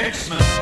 X-Men.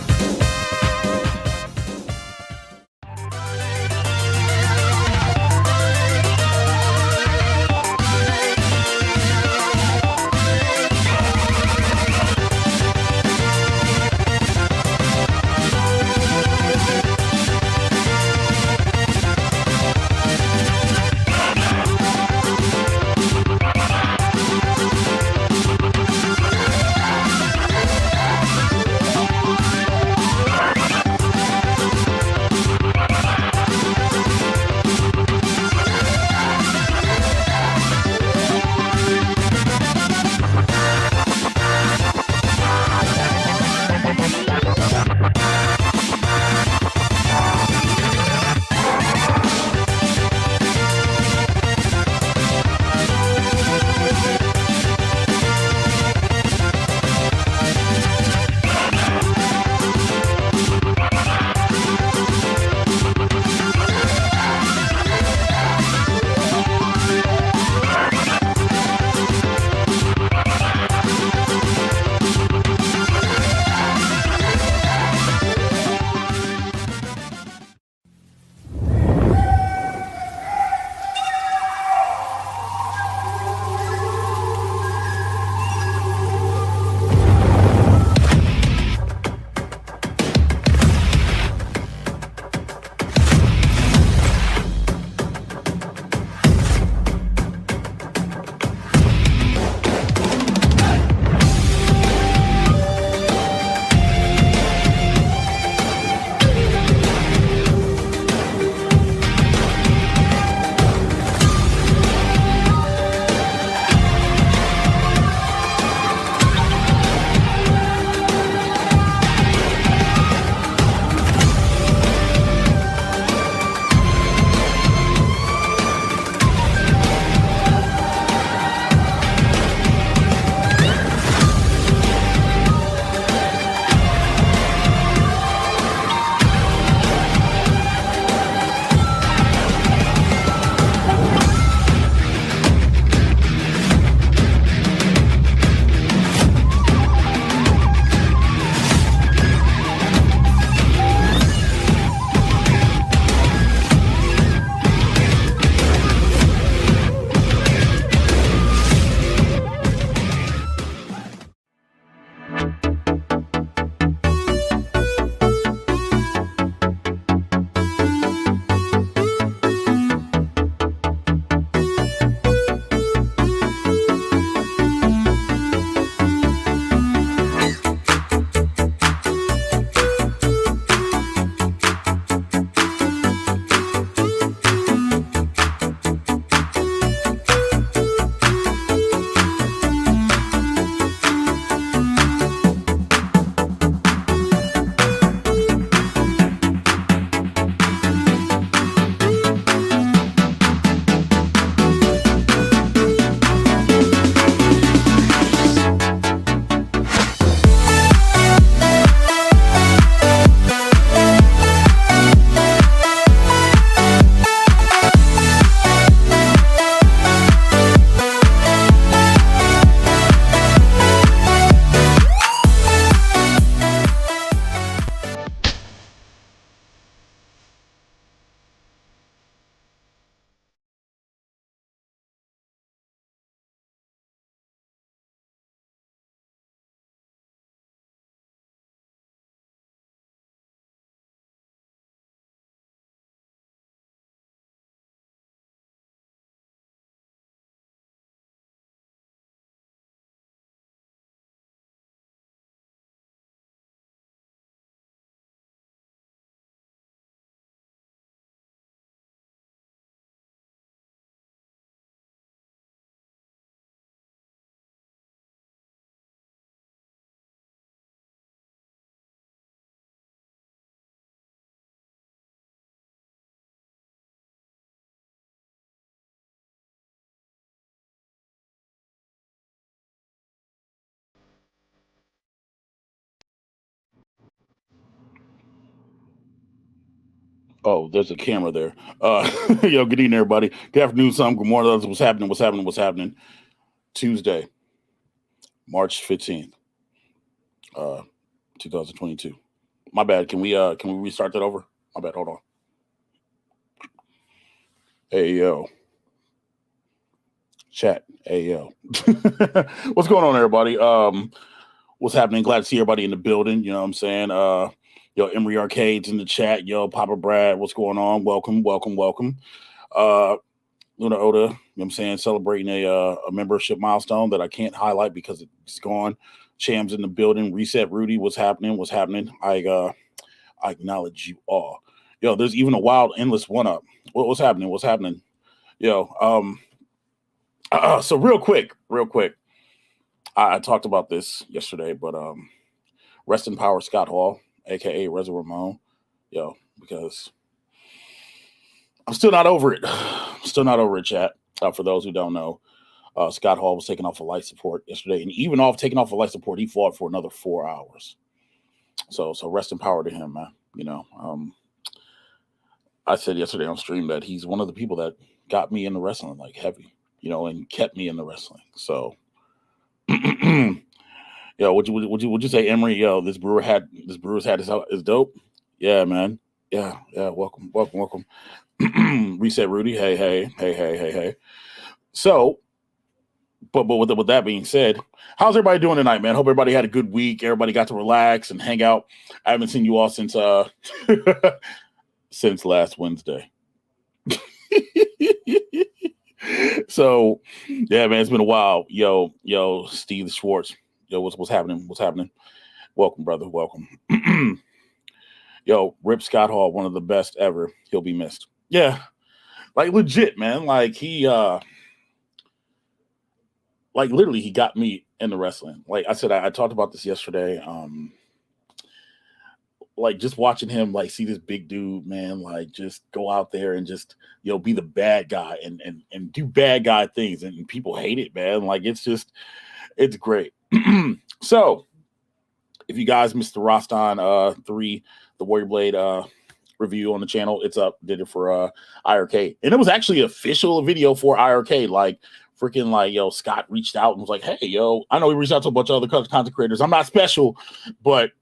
Oh, there's a camera there. Yo, good evening, everybody. Good afternoon, some. Good morning. What's happening? What's happening? What's happening? Tuesday, March 15th, 2022. My bad. Can we restart that over? My bad. Hold on. Hey yo. Chat. Hey yo. What's going on, everybody? What's happening? Glad to see everybody in the building. You know what I'm saying? Yo, Emery Arcades in the chat. Yo, Papa Brad, what's going on? Welcome. Luna Oda, you know what I'm saying, celebrating a membership milestone that I can't highlight because it's gone. Cham's in the building. Reset Rudy, what's happening? I acknowledge you all. Yo, there's even a wild endless one up. What's happening? Yo, so real quick. I talked about this yesterday, but rest in power Scott Hall, aka Reza Ramon. Yo, because I'm still not over it. Chat. For those who don't know, Scott Hall was taken off of life support yesterday, and even taking off of life support, he fought for another 4 hours. So rest in power to him, man. You know, I said yesterday on stream that he's one of the people that got me into wrestling like heavy, you know, and kept me in the wrestling. So, yo, would you say, Emery? Yo, this Brewer's hat is dope. Yeah, man. Yeah. Welcome. Reset Rudy. Hey. So, but with that being said, how's everybody doing tonight, man? Hope everybody had a good week. Everybody got to relax and hang out. I haven't seen you all since since last Wednesday. So, yeah, man, it's been a while. Yo, Steve Schwartz. Yo, what's happening? Welcome, brother. Welcome. Yo, Rip Scott Hall, one of the best ever. He'll be missed. Yeah, like legit, man. Like he, like literally, he got me into wrestling. Like I said, I talked about this yesterday. Like just watching him, like see this big dude, man, like just go out there and just be the bad guy and do bad guy things, and people hate it, man. Like it's great. So if you guys missed the Roston 3, the Warrior Blade review on the channel, it's up. Did it for IRK, and it was actually an official video for IRK. Like freaking like Scott reached out and was like, hey I know he reached out to a bunch of other content creators. I'm not special, but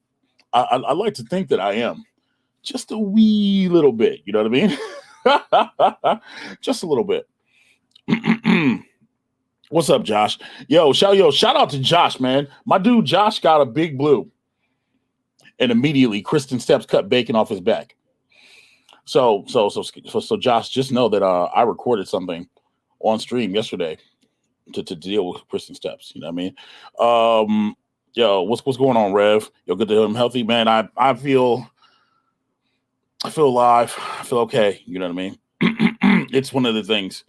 I like to think that I am just a wee little bit. You know what I mean? Just a little bit. What's up, Josh? Shout out to Josh, man. My dude Josh got a big blue, and immediately Kristen Steps cut bacon off his back. So Josh, just know that I recorded something on stream yesterday to deal with Kristen Steps. You know what I mean? What's going on, Rev? Good to hear him healthy, man. I feel alive. I feel okay. You know what I mean? It's one of the things.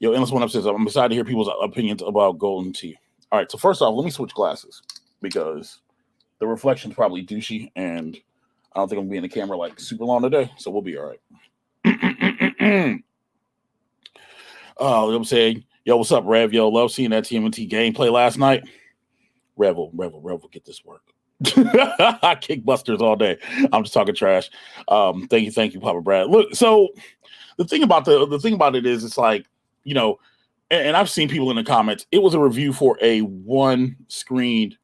Endless one upstairs. I'm excited to hear people's opinions about golden tea. All right, so first off, let me switch glasses because the reflection's probably douchey, and I don't think I'm gonna be in the camera like super long today, so we'll be all right. Oh, I'm saying, what's up, Rev? Love seeing that TMNT gameplay last night. Rev will get this work. Kickbusters all day. I'm just talking trash. Thank you, Papa Brad. Look, so the thing about it is, it's like, and I've seen people in the comments. It was a review for a one-screened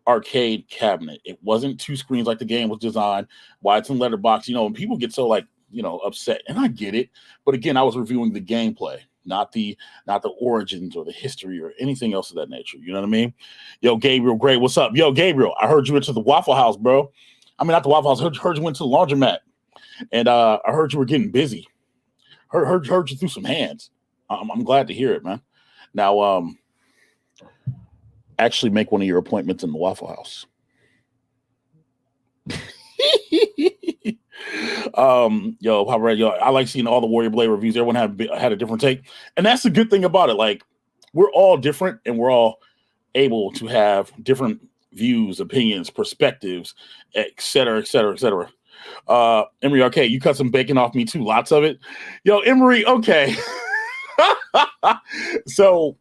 arcade cabinet. It wasn't 2 screens like the game was designed. Why it's in letterbox, and people get so upset, and I get it. But again, I was reviewing the gameplay, not the origins or the history or anything else of that nature. You know what I mean? Gabriel Gray, what's up? Gabriel, I heard you went to the Waffle House, bro. I mean, not the Waffle House. Heard you went to the laundromat, and I heard you were getting busy. Heard you threw some hands. I'm glad to hear it, man. Now, actually make one of your appointments in the Waffle House. Papa Red, I like seeing all the Warrior Blade reviews. Everyone had a different take, and that's the good thing about it. Like, we're all different, and we're all able to have different views, opinions, perspectives, et cetera, et cetera, et cetera. Emery, okay, you cut some bacon off me too, lots of it. Emery, okay. So,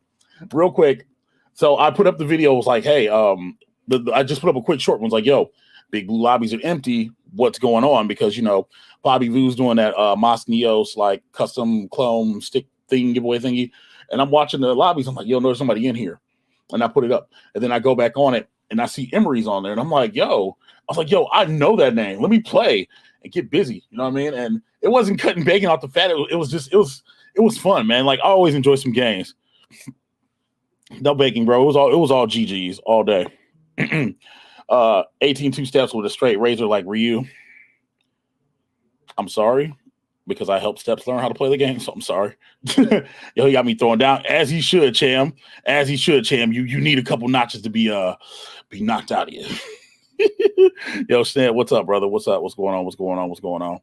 real quick, so I put up the video. It was like, hey, I just put up a quick short one. It was like, Big Blue lobbies are empty. What's going on? Because Bobby Vu's doing that Mos Neos like custom clone stick thing giveaway thingy, and I'm watching the lobbies. I'm like, there's somebody in here, and I put it up, and then I go back on it, and I see Emery's on there, and I'm like, yo, I know that name. Let me play and get busy. You know what I mean? And it wasn't cutting bacon off the fat. It was fun, man. Like, I always enjoy some games. No baking, bro. It was all GGs all day. 18 2-steps with a straight razor like Ryu. I'm sorry, because I helped Steps learn how to play the game, so I'm sorry. Yo, he got me throwing down, as he should, Cham. As he should, Cham. You need a couple notches to be knocked out of you. Yo, Stan, what's up, brother? What's up? What's going on?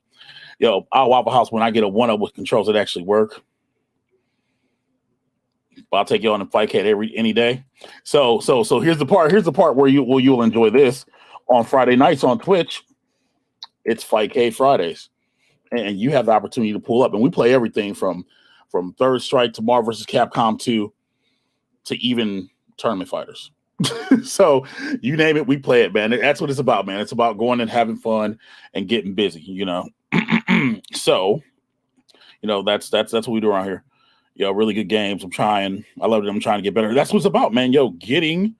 Yo, I'll Waffle House when I get a 1-up with controls that actually work. But I'll take you on a fight cat any day. So here's the part where you'll enjoy this on Friday nights on Twitch. It's Fight K Fridays, and you have the opportunity to pull up, and we play everything from Third Strike to Marvel vs. Capcom 2 to even tournament fighters. So you name it, we play it, man. That's what it's about, man. It's about going and having fun and getting busy, you know. So, you know, that's what we do around here. Yo, really good games. I love it. I'm trying to get better. That's what it's about, man. Yo, getting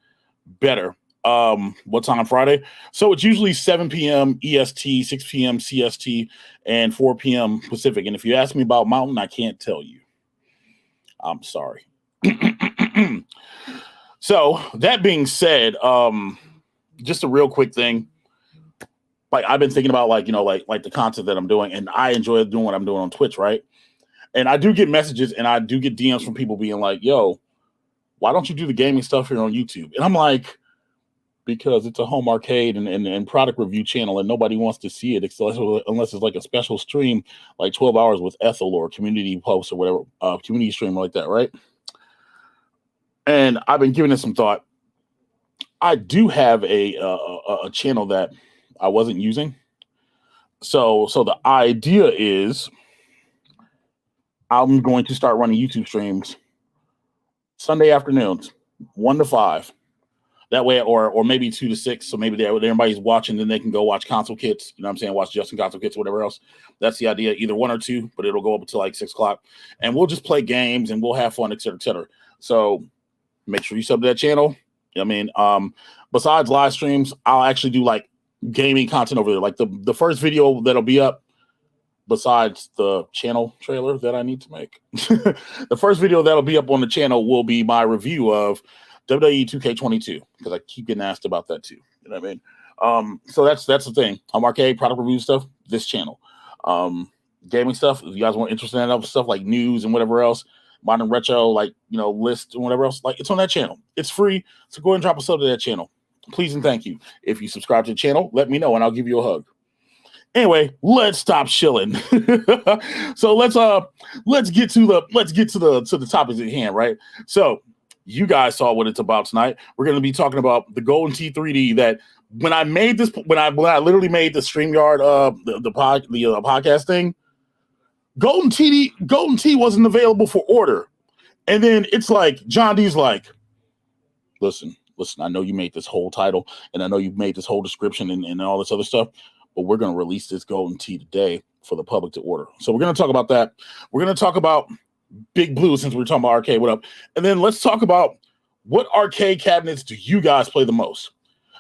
better. What time Friday? So it's usually 7 p.m. EST, 6 p.m. CST, and 4 p.m. Pacific. And if you ask me about Mountain, I can't tell you. I'm sorry. So that being said, just a real quick thing. Like, I've been thinking about, like, you know, like the content that I'm doing, and I enjoy doing what I'm doing on Twitch, right? And I do get messages and I do get DMs from people being like, yo, why don't you do the gaming stuff here on YouTube? And I'm like, because it's a home arcade and product review channel, and nobody wants to see it unless it's like a special stream, like 12 hours with Ethel or community posts or whatever, community stream like that, right? And I've been giving it some thought. I do have a channel that I wasn't using. So the idea is I'm going to start running YouTube streams Sunday afternoons, 1 to 5. That way, or maybe 2 to 6. So maybe everybody's watching, then they can go watch Console Kits. You know what I'm saying? Watch Justin Console Kits, whatever else. That's the idea. Either 1 or 2, but it'll go up until like 6 o'clock. And we'll just play games and we'll have fun, et cetera, et cetera. So make sure you sub to that channel. I mean, besides live streams, I'll actually do like gaming content over there. Like the first video that'll be up, besides the channel trailer that I need to make, the first video that'll be up on the channel will be my review of WWE 2K22, because I keep getting asked about that too. You know what I mean? So that's the thing. I'm arcade product review stuff, this channel. Gaming stuff, if you guys want interested in other stuff like news and whatever else, modern retro, like, you know, list and whatever else, like, it's on that channel. It's free. So go ahead and drop a sub to that channel. Please and thank you. If you subscribe to the channel, let me know and I'll give you a hug. Anyway, let's stop shilling. So let's get to the topics at hand, right? So you guys saw what it's about tonight. We're going to be talking about the Golden Tee 3D. That when I literally made the StreamYard the podcast thing, Golden Tee wasn't available for order, and then it's like John D's like, listen, I know you made this whole title and I know you made this whole description and all this other stuff, but we're going to release this Golden Tee today for the public to order. So we're going to talk about that. We're going to talk about Big Blue, since we're talking about arcade, what up? And then let's talk about what arcade cabinets do you guys play the most?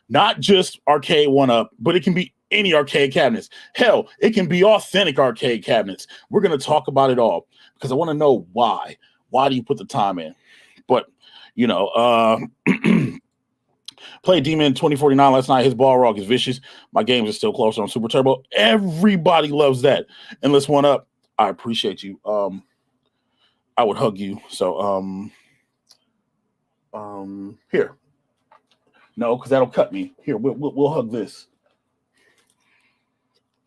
Not just arcade 1-up, but it can be any arcade cabinets. Hell, it can be authentic arcade cabinets. We're going to talk about it all because I want to know why. Why do you put the time in? But, you know, played Demon 2049 last night. His ball rock is vicious. My games are still closer on Super Turbo. Everybody loves that. And let's 1-up. I appreciate you. I would hug you. So, here. No, because that'll cut me. Here, we'll hug this.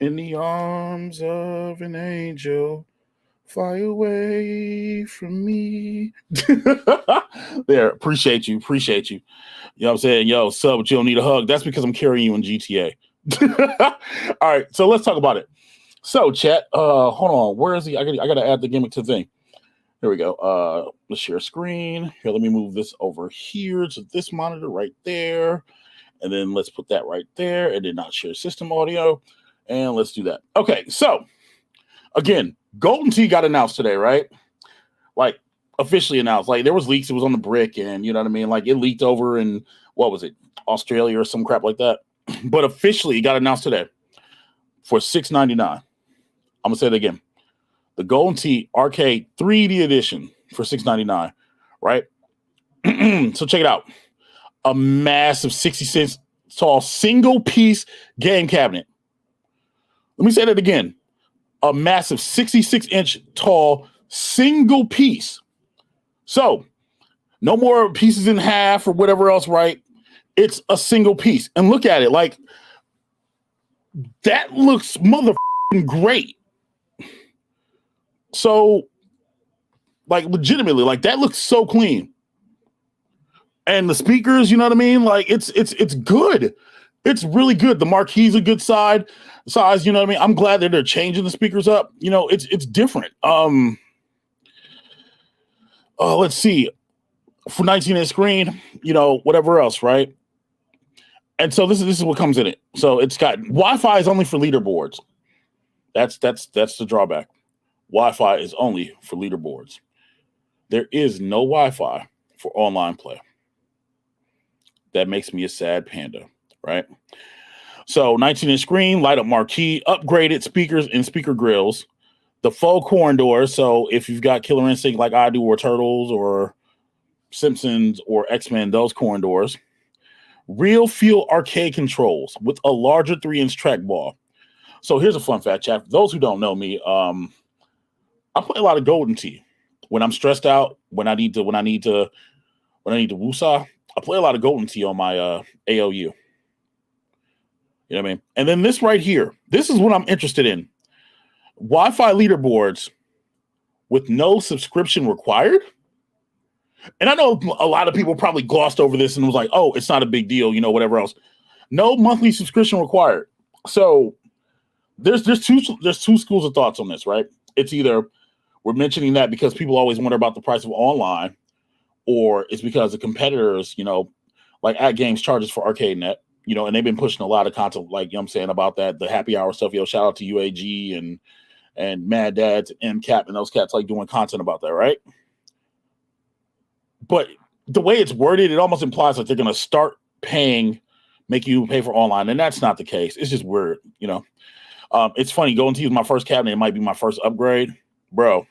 In the arms of an angel, fly away from me. There, appreciate you. You know what I'm saying? Yo, sub, but you don't need a hug. That's because I'm carrying you in GTA. All right, so let's talk about it. So, chat, hold on. Where is he? I gotta add the gimmick to the thing. Here we go. Let's share screen. Here, let me move this over here to this monitor right there. And then let's put that right there. And then not share system audio. And let's do that. Okay, so again, Golden Tee got announced today, right? Like officially announced. Like there was leaks. It was on the brick, and you know what I mean. Like it leaked over in what was it, Australia or some crap like that. But officially, it got announced today for $6.99. I'm gonna say it again. The Golden Tee Arcade 3D Edition for $6.99. Right. So check it out. A massive 66 tall single piece game cabinet. Let me say that again. A massive 66-inch tall single piece. So no more pieces in half or whatever else, right? It's a single piece. And look at it. Like, that looks motherfucking great. So, like, legitimately, like, that looks so clean. And the speakers, you know what I mean? Like, it's good. It's really good. The marquee's a good size, you know what I mean? I'm glad that they're changing the speakers up. You know, it's different. Let's see. For 19-inch screen, you know, whatever else, right? And so this is what comes in it. So it's got Wi-Fi is only for leaderboards. That's the drawback. Wi-Fi is only for leaderboards. There is no Wi-Fi for online play. That makes me a sad panda, right? So 19-inch screen, light up marquee, upgraded speakers and speaker grills, the faux corridor. So if you've got Killer Instinct like I do, or Turtles, or Simpsons, or X-Men, those corridors. Real feel arcade controls with a larger 3-inch trackball. So here's a fun fact, chat. For those who don't know me, I play a lot of Golden Tee when I'm stressed out. When I need to woosah, I play a lot of Golden Tee on my AOU. You know what I mean? And then this right here, this is what I'm interested in. Wi-Fi leaderboards with no subscription required. And I know a lot of people probably glossed over this and was like, oh, it's not a big deal, you know, whatever else. No monthly subscription required. So there's two schools of thoughts on this, right? It's either we're mentioning that because people always wonder about the price of online, or it's because the competitors, you know, like At Games charges for ArcadeNet, you know, and they've been pushing a lot of content, like, you know what I'm saying, about that, the happy hour stuff. Yo, shout out to UAG and Mad Dads and Cap and those cats like doing content about that, right? But the way it's worded, it almost implies that they're going to start making you pay for online. And that's not the case. It's just weird, you know. It's funny. Going to use my first cabinet, it might be my first upgrade. Bro.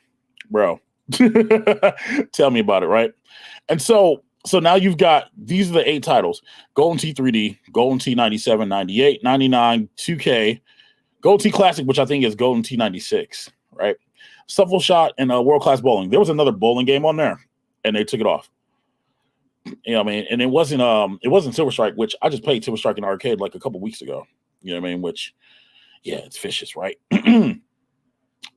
Tell me about it, right? And so now you've got, these are the 8 titles. Golden Tee 3D, Golden Tee 97, 98, 99, 2K, Golden Tee Classic, which I think is Golden Tee 96, right? Shuffle Shot and World Class Bowling. There was another bowling game on there, and they took it off. You know what I mean? And it wasn't Silver Strike, which I just played Silver Strike in the arcade like a couple weeks ago. You know what I mean? Which, yeah, it's vicious, right?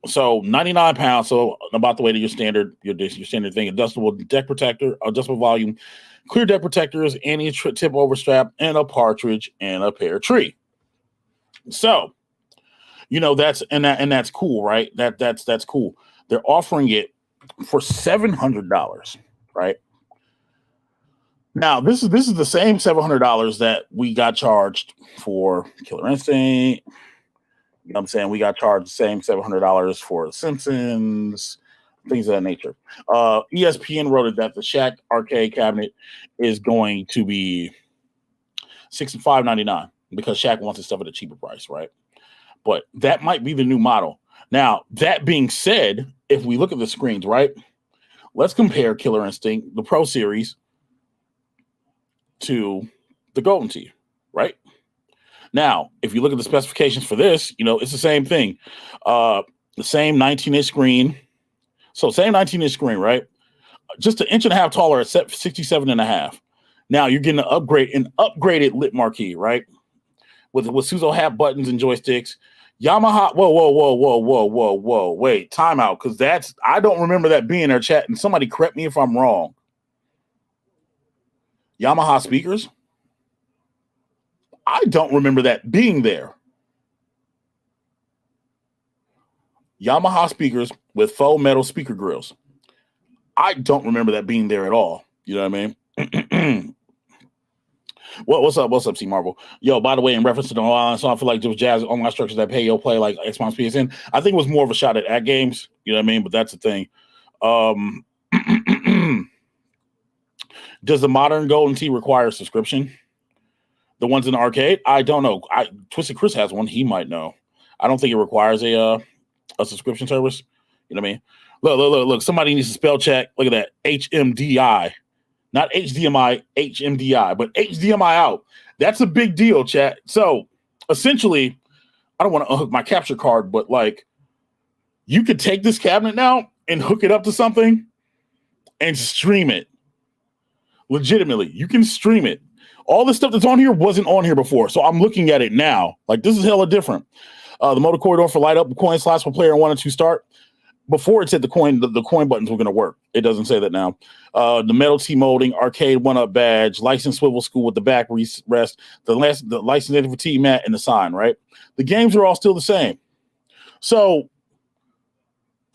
So 99 pounds, so about the weight of your standard thing. Adjustable deck protector, adjustable volume, clear deck protectors, anti-tip over strap, and a partridge and a pear tree. So, you know, that's cool, right? That's cool. They're offering it for $700, right? Now, this is the same $700 that we got charged for Killer Instinct. You know what I'm saying? We got charged the same $700 for The Simpsons, things of that nature. ESPN wrote that the Shaq arcade cabinet is going to be $599 because Shaq wants his stuff at a cheaper price, right? But that might be the new model. Now, that being said, if we look at the screens, right? Let's compare Killer Instinct, the Pro Series, to the Golden Tee, right? Now, if you look at the specifications for this, you know, it's the same thing. The same 19-inch screen. So same 19-inch screen, right? Just an inch and a half taller at 67.5. Now you're getting an upgraded lit marquee, right? With Suzo hat buttons and joysticks. Yamaha. Whoa. Wait, timeout. Because I don't remember that being there, chat. And somebody correct me if I'm wrong. Yamaha speakers? I don't remember that being there. Yamaha speakers with faux metal speaker grills. I don't remember that being there at all. You know what I mean? What's up, C Marvel? Yo, by the way, in reference to the online, so I feel like those Jazz online structures that pay your play like Xbox PSN, I think it was more of a shot at games. You know what I mean? But that's the thing. Does the modern Golden Tee require a subscription? The ones in the arcade? I don't know. Twisted Chris has one. He might know. I don't think it requires a subscription service. You know what I mean? Look. Somebody needs to spell check. Look at that. HMDI. Not HDMI, HMDI, but HDMI out. That's a big deal, chat. So essentially, I don't want to unhook my capture card, but like you could take this cabinet now and hook it up to something and stream it. Legitimately, you can stream it. All the stuff that's on here wasn't on here before, so I'm looking at it now. Like, this is hella different. The motor corridor for light up coin slots for player 1 and 2 start. Before it said the coin buttons were going to work. It doesn't say that now. The metal T molding, arcade 1-up badge, license swivel school with the back rest, the license for T mat, and the sign, right? The games are all still the same. So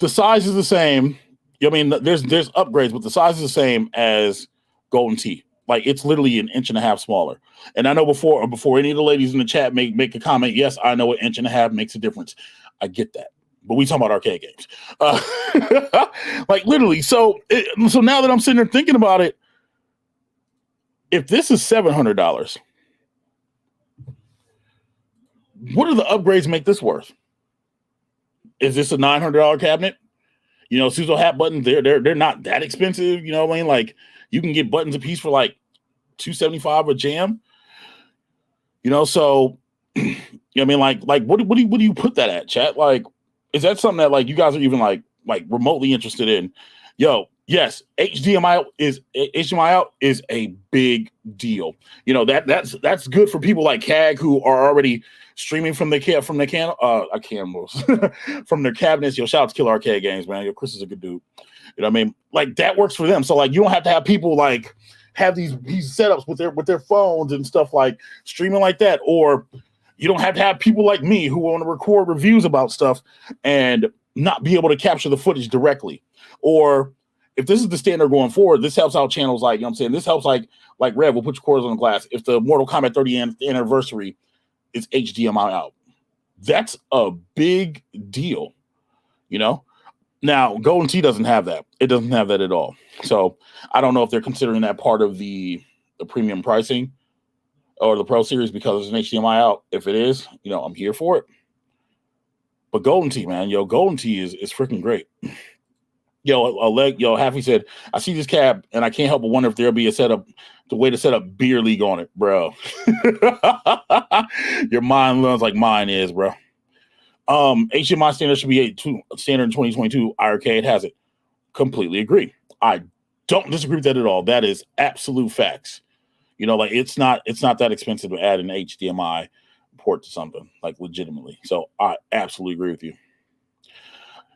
the size is the same. I mean, there's upgrades, but the size is the same as Golden Tee. Like, it's literally an inch and a half smaller. And I know before any of the ladies in the chat make a comment, yes, I know an inch and a half makes a difference. I get that. But we talking about arcade games. Like, literally. So now that I'm sitting there thinking about it, if this is $700, what do the upgrades make this worth? Is this a $900 cabinet? You know, Suzo hat buttons, they're not that expensive. You know what I mean? Like, you can get buttons a piece for like $275 a jam. You know, so you know what I mean? Like what do you put that at, chat? Like, is that something that like you guys are even like remotely interested in? Yo, yes, HDMI out is a big deal. You know, that's good for people like CAG who are already streaming from their from their cabinets. Yo, shout out to Killer Arcade Games, man. Yo, Chris is a good dude. You know what I mean? Like, that works for them. So like, you don't have to have people like have these setups with their phones and stuff, like streaming like that, or you don't have to have people like me who want to record reviews about stuff and not be able to capture the footage directly. Or if this is the standard going forward, this helps out channels like, you know what I'm saying? This helps like Rev will put your quarters on the glass. If the Mortal Kombat 30th anniversary is HDMI out, that's a big deal, you know? Now, Golden Tee doesn't have that. It doesn't have that at all. So I don't know if they're considering that part of the premium pricing or the Pro Series because it's an HDMI out. If it is, you know, I'm here for it. But Golden Tee, man, yo, Golden Tee is freaking great. Yo, Happy said, I see this cab and I can't help but wonder if there'll be the way to set up Beer League on it, bro. Your mind runs like mine is, bro. HDMI standard should be standard in 2022. Arcade has it. Completely agree. I don't disagree with that at all. That is absolute facts. You know, like it's not that expensive to add an HDMI port to something, like legitimately. So I absolutely agree with you.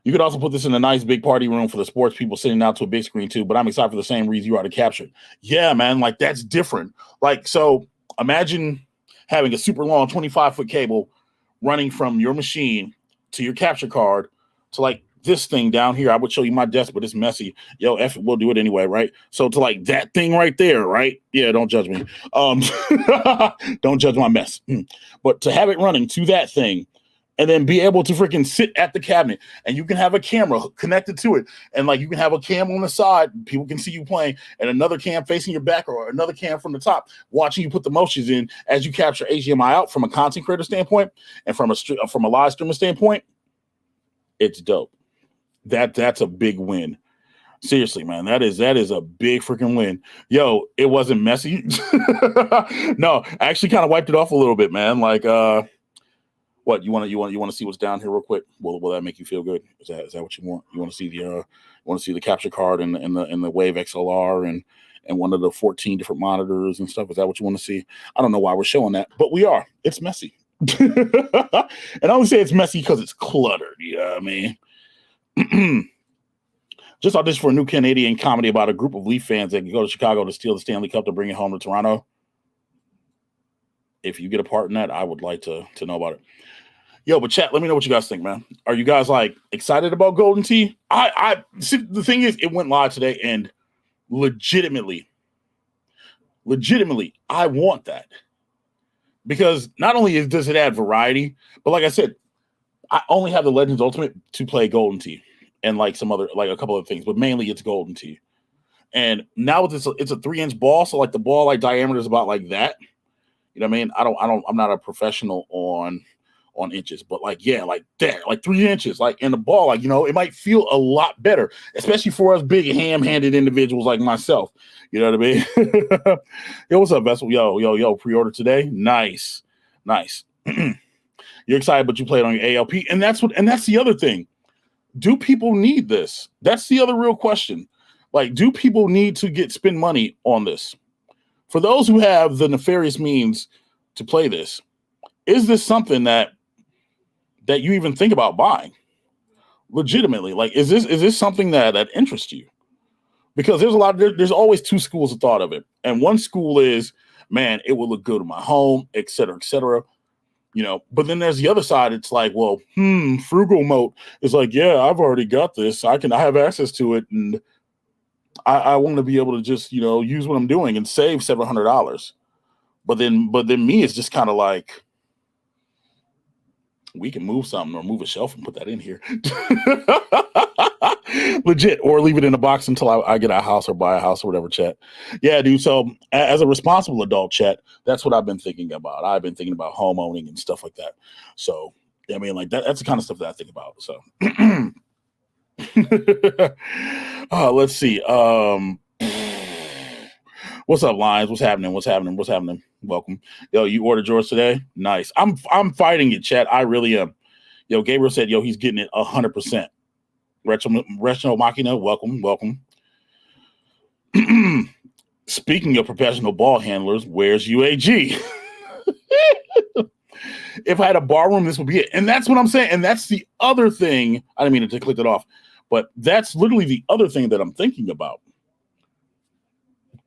You could also put this in a nice big party room for the sports people sitting out to a big screen too, but I'm excited for the same reason you are to capture it. Yeah, man, like that's different. Like, so imagine having a super long 25-foot cable running from your machine to your capture card to like this thing down here. I would show you my desk, but it's messy. Yo, F it, we'll do it anyway, right? So to like that thing right there, right? Yeah, don't judge me. Don't judge my mess. But to have it running to that thing and then be able to freaking sit at the cabinet and you can have a camera connected to it. And like you can have a cam on the side, people can see you playing, and another cam facing your back or another cam from the top watching you put the motions in as you capture HDMI out from a content creator standpoint and from a live streamer standpoint. It's dope. That's a big win. Seriously, man, that is a big freaking win. Yo, it wasn't messy. No, I actually kind of wiped it off a little bit, man. Like, what you want to see what's down here real quick? Will that make you feel good? Is that what you want? You want to see the capture card and the Wave XLR and one of the 14 different monitors and stuff? Is that what you want to see? I don't know why we're showing that, but we are. It's messy. And I only say it's messy because it's cluttered. You know what I mean? Just auditioned for a new Canadian comedy about a group of Leaf fans that can go to Chicago to steal the Stanley Cup to bring it home to Toronto. If you get a part in that, I would like to know about it. Yo, but chat, let me know what you guys think, man. Are you guys like excited about Golden Tee? I see, the thing is, it went live today, and legitimately, I want that. Because not only does it add variety, but like I said, I only have the Legends Ultimate to play Golden Tee and like some other, like a couple of things, but mainly it's Golden Tee. And now it's a 3-inch ball, so like the ball like diameter is about like that. You know what I mean? I'm not a professional on inches, but like yeah, like that, like 3 inches, like in the ball, like it might feel a lot better, especially for us big ham-handed individuals like myself. You know what I mean? Yo, what's up, Vessel? Yo, pre-order today. Nice. You're excited, but you played on your ALP, and that's the other thing. Do people need this? That's the other real question. Like, do people need to spend money on this? For those who have the nefarious means to play this, is this something that you even think about buying? Legitimately, like, is this something that interests you? Because there's always two schools of thought of it, and one school is, man, it will look good in my home, et cetera, et cetera. But then there's the other side. It's like, well, frugal mode is like, yeah, I've already got this. I have access to it, and I want to be able to just use what I'm doing and save $700. But then me, it's just kind of like, we can move something or move a shelf and put that in here. Legit, or leave it in a box until I get a house or buy a house or whatever, chat. Yeah, dude. So as a responsible adult, chat, that's what I've been thinking about. I've been thinking about home owning and stuff like that. So, I mean, like that's the kind of stuff that I think about. So let's see. What's up, Lions? What's happening? Welcome. Yo, you ordered yours today? Nice. I'm fighting it, chat. I really am. Yo, Gabriel said, yo, he's getting it 100%. Retro Machina, welcome. Speaking of professional ball handlers, where's UAG? If I had a bar room, this would be it. And that's what I'm saying. And that's the other thing. I didn't mean to click it off, but that's literally the other thing that I'm thinking about.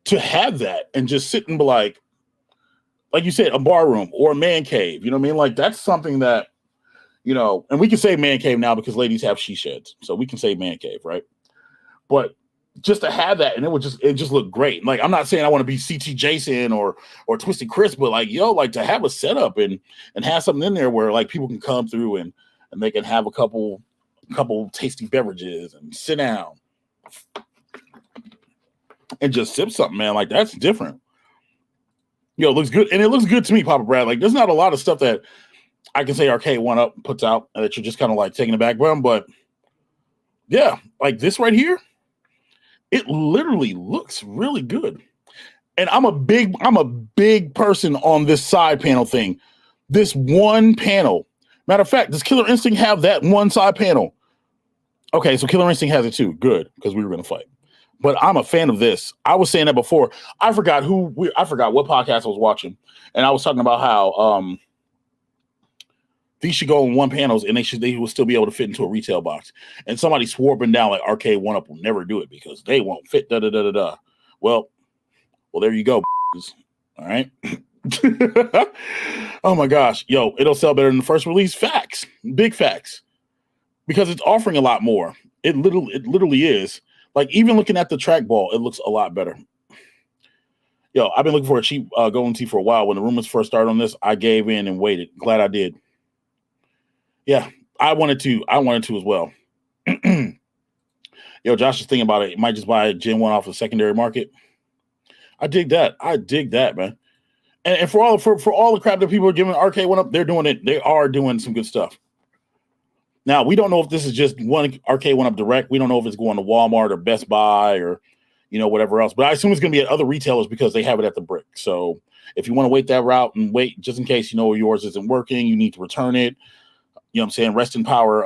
To have that and just sit and be like you said, a bar room or a man cave. You know what I mean? Like, that's something that, and we can say man cave now because ladies have she sheds. So we can say man cave, right? But just to have that, and it just looked great. Like, I'm not saying I want to be CT Jason or Twisted Chris, but like, like to have a setup and have something in there where like people can come through and they can have a couple tasty beverages and sit down and just sip something, man. Like, that's different. It looks good. And it looks good to me, Papa Brad. Like, there's not a lot of stuff that I can say Arcade One Up puts out that you're just kind of like taking the background. But yeah, like this right here, it literally looks really good. And I'm a big person on this side panel thing. This one panel. Matter of fact, does Killer Instinct have that one side panel? Okay, so Killer Instinct has it too. Good, because we were going to fight. But I'm a fan of this. I was saying that before. I forgot what podcast I was watching. And I was talking about how these should go in one panels and they will still be able to fit into a retail box. And somebody swore up and down like Arcade One Up will never do it because they won't fit. Well, there you go. All right. Oh my gosh. Yo, it'll sell better than the first release. Facts. Big facts. Because it's offering a lot more. It literally is. Like, even looking at the trackball, it looks a lot better. Yo, I've been looking for a cheap Golden Tee for a while. When the rumors first started on this, I gave in and waited. Glad I did. Yeah, I wanted to as well. Yo, Josh is thinking about it. You might just buy a Gen 1 off the secondary market. I dig that, man. And for all the crap that people are giving Arcade One Up, they're doing it. They are doing some good stuff. Now, we don't know if this is just one Arcade One Up direct. We don't know if it's going to Walmart or Best Buy or, whatever else. But I assume it's going to be at other retailers because they have it at the brick. So if you want to wait that route and wait just in case yours isn't working, you need to return it. You know what I'm saying? Rest in power,